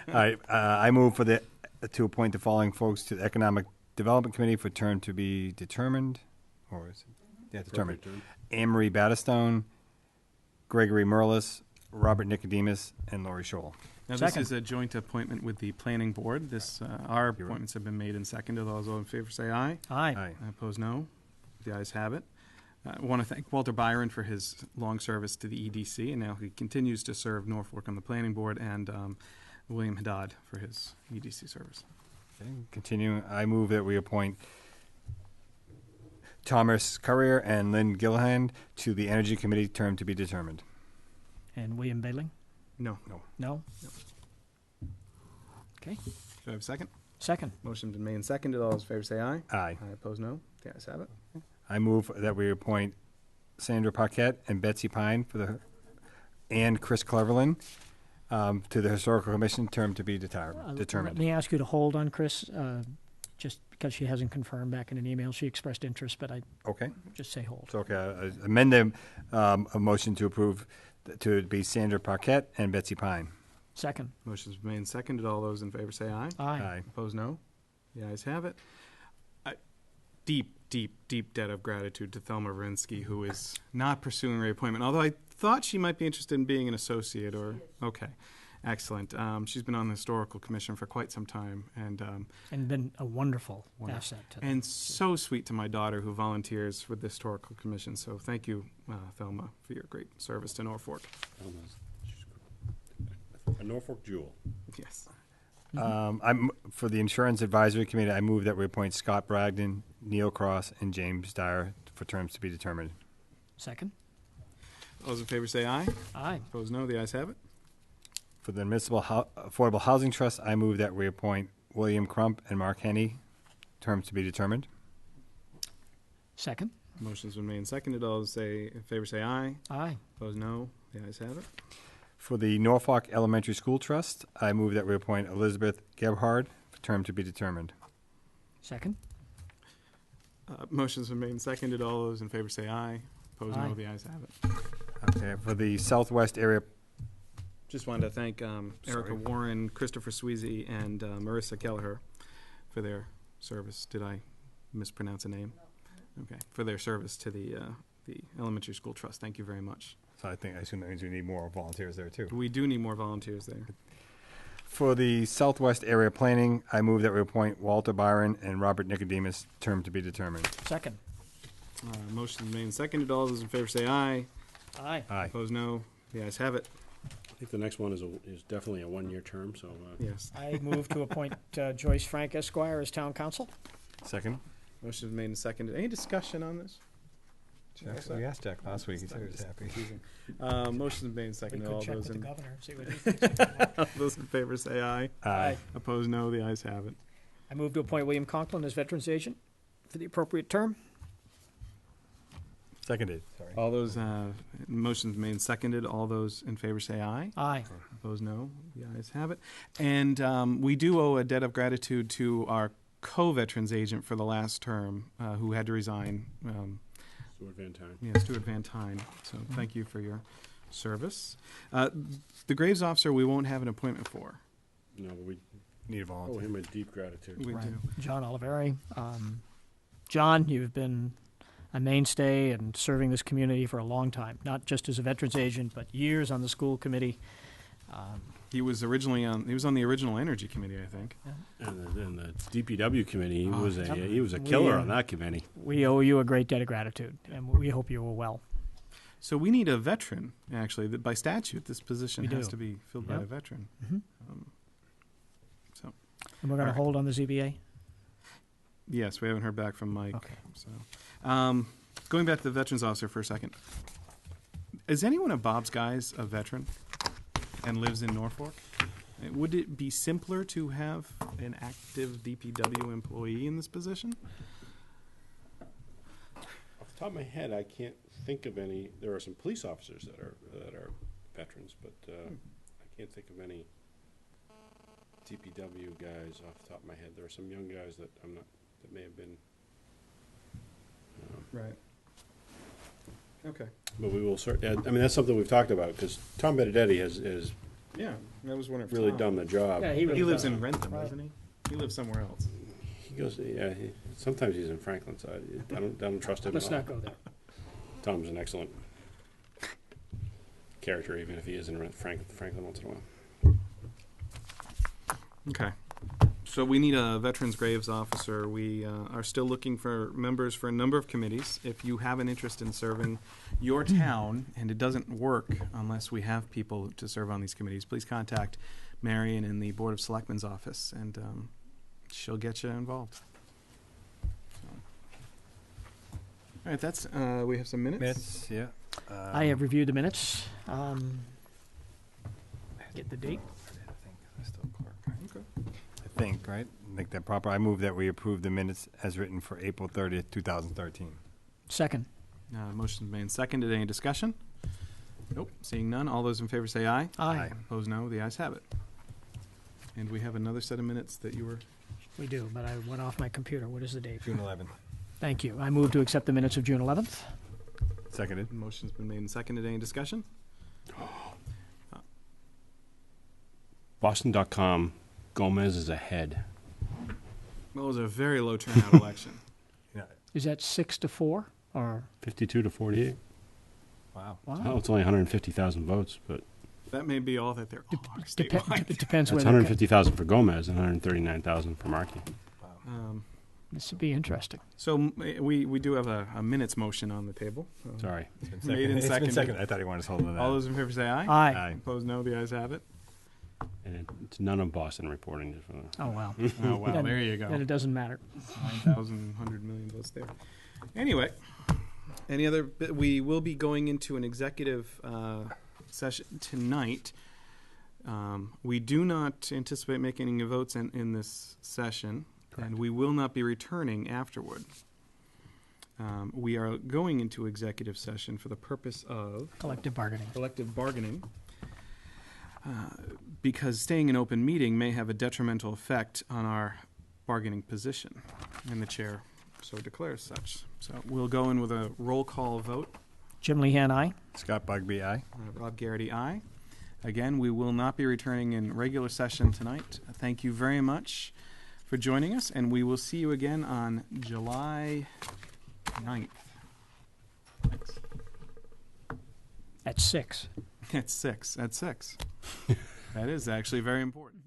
All right. I move to appoint the following folks to the Economic Development Committee for term to be determined. Or is it? Yeah, determined. Appropriate Anne Marie Battistone, Gregory Merlis, Robert Nicodemus, and Lori Scholl. Now, Second. this is a joint appointment with the Planning Board. Our appointments have been made and seconded. All those in favor say aye. Aye. Aye. Opposed, no. The ayes have it. I want to thank Walter Byron for his long service to the EDC, and now he continues to serve Norfolk on the Planning Board, and William Haddad for his EDC service. Okay, continuing, I move that we appoint Thomas Currier and Lynn Gillihan to the Energy Committee, term to be determined. And William Bailey? No. No? Okay, Do I have a second? second. Motion's been made and seconded. All those in favor say aye. Aye. Aye. Opposed, no. The ayes have it. I move that we appoint Sandra Paquette and Betsy Pine and Chris Cleverland to the Historical Commission, term to be Let determined. me ask you to hold on Chris, just because she hasn't confirmed back in an email. She expressed interest, but I Okay. just say hold. So, okay, I amend a motion to approve to be Sandra Paquette and Betsy Pine. Second. Motion's been made and seconded. All those in favor say aye. Aye. Opposed, no. The ayes have it. Deep debt of gratitude to Thelma Rinsky, who is not pursuing reappointment, although I thought she might be interested in being an associate or, okay, excellent. She's been on the Historical Commission for quite some time, And been a wonderful asset to them. and so sweet to my daughter who volunteers with the Historical Commission. So thank you, Thelma, for your great service to Norfolk. A Norfolk jewel. Yes. I'm for the Insurance Advisory Committee. I move that we appoint Scott Bragdon, Neil Cross, and James Dyer for terms to be determined. Second. All those in favor say aye. Aye. Opposed, no. The ayes have it. For the Municipal Affordable Housing Trust, I move that we appoint William Crump and Mark Henney, terms to be determined. Second. Motion's been made and seconded. All those in favor say aye. Aye. Opposed, no. The ayes have it. For the Norfolk Elementary School Trust, I move that we appoint Elizabeth Gebhard for term to be determined. Second? Motion's been made and seconded. All those in favor say aye. Opposed, Aye. no. The ayes have it. Okay, for the Southwest Area, Just wanted to thank Erica Sorry. Warren, Christopher Sweezy, and Marissa Kelleher for their service. Did I mispronounce a name? Okay, for their service to the Elementary School Trust. Thank you very much. so I assume that means we need more volunteers there too. We do need more volunteers there. For the Southwest Area Planning, I move that we appoint Walter Byron and Robert Nicodemus, term to be determined. Second? Motion made and seconded. All those in favor say aye. Aye. Aye. Opposed, no. The ayes have it. I think the next one is definitely a one-year term, so. Yes. I move to appoint Joyce Frank Esquire as town council. Second? Motion made and seconded. Any discussion on this? We asked Jack last week. He said he was happy. Motion made and We seconded. could All check those with the in governor, see what he thinks. all those in favor say aye. Aye. Opposed, no. The ayes have it. I move to appoint William Conklin as Veterans Agent for the appropriate term. Seconded, sorry. All those motions made and seconded. All those in favor say aye. Aye. Opposed, no. The ayes have it. And we do owe a debt of gratitude to our co-veterans agent for the last term, who had to resign. Stuart Van Tyne. Yeah, Stuart Van Tyne. So thank you for your service. The Graves officer, we won't have an appointment for. No, but we Need a owe volunteer. him a deep gratitude. We Right. do. John Oliveri. John, you've been a mainstay and serving this community for a long time, not just as a veterans agent, but years on the school committee. He was originally on. He was on the original energy committee, I think. And the DPW committee, yep. he was a killer We, on that committee. We owe you a great debt of gratitude, and we hope you are well. So we need a veteran. Actually, that by statute, this position We has do. to be filled by Yep. a veteran. Mhm. So And we're going to Alright. hold on the ZBA? yes, we haven't heard back from Mike. Okay. So going back to the veterans officer for a second, is anyone of Bob's guys a veteran and lives in Norfolk? Would it be simpler to have an active DPW employee in this position? Off the top of my head, I can't think of any. There are some police officers that are veterans, but I can't think of any DPW guys off the top of my head. There are some young guys that that may have been. Right. Okay. But we will I mean, that's something we've talked about because Tom Benedetti has Yeah, I was wondering. if really Tom- done the job. Yeah, He really lives does. in Rentham, Right. doesn't he? He lives somewhere else. He goes, yeah. Sometimes he's in Franklin, so I don't trust him Let's at all. not go there. Tom's an excellent character, even if he is in Franklin once in a while. Okay. So we need a Veterans Graves officer. We are still looking for members for a number of committees. If you have an interest in serving your town, and it doesn't work unless we have people to serve on these committees, please contact Marion in the Board of Selectmen's office, and she'll get you involved. So. All right, that's, we have some minutes. Minutes, yeah. I have reviewed the minutes. Get the date. I think, right? Make that proper. I move that we approve the minutes as written for April 30th, 2013. Second. Motion's made and seconded. Any discussion? Nope. Seeing none. All those in favor say aye. Aye. Opposed, no. The ayes have it. And we have another set of minutes that you were... We do, but I went off my computer. What is the date? June 11th. Thank you. I move to accept the minutes of June 11th. Seconded. Motion's been made and seconded. Any discussion? Boston.com, Gomez is ahead. Well, it was a very low turnout election. Yeah. Is that 6-4 or? 52 to 48. Wow. Oh, Wow. it's only 150,000 votes, but That may be all that there are It statewide. depends that's where. 150,000 for Gomez and 139,000 for Markey. This would be interesting. So we do have a minutes motion on the table. Sorry. Made and It's been seconded. seconded. I thought he wanted us holding on that. All those in favor say aye. Aye. Opposed, no. The ayes have it. And it's none of Boston reporting. Just for the, Oh, wow. Oh, wow. Then- There you go. Then it doesn't matter. 9,000, 100 million votes there. Anyway, any other? We will be going into an executive session tonight. We do not anticipate making any votes in this session, and we will not be returning afterward. We are going into executive session for the purpose of Collective bargaining. collective bargaining, because staying in open meeting may have a detrimental effect on our bargaining position, and the chair so declares such. So we'll go in with a roll call vote. Jim Lehan, aye. Scott Bugby, aye. Rob Garrity, aye. Again, we will not be returning in regular session tonight. Thank you very much for joining us, and we will see you again on July 9th. Thanks. At 6. At 6. That is actually very important.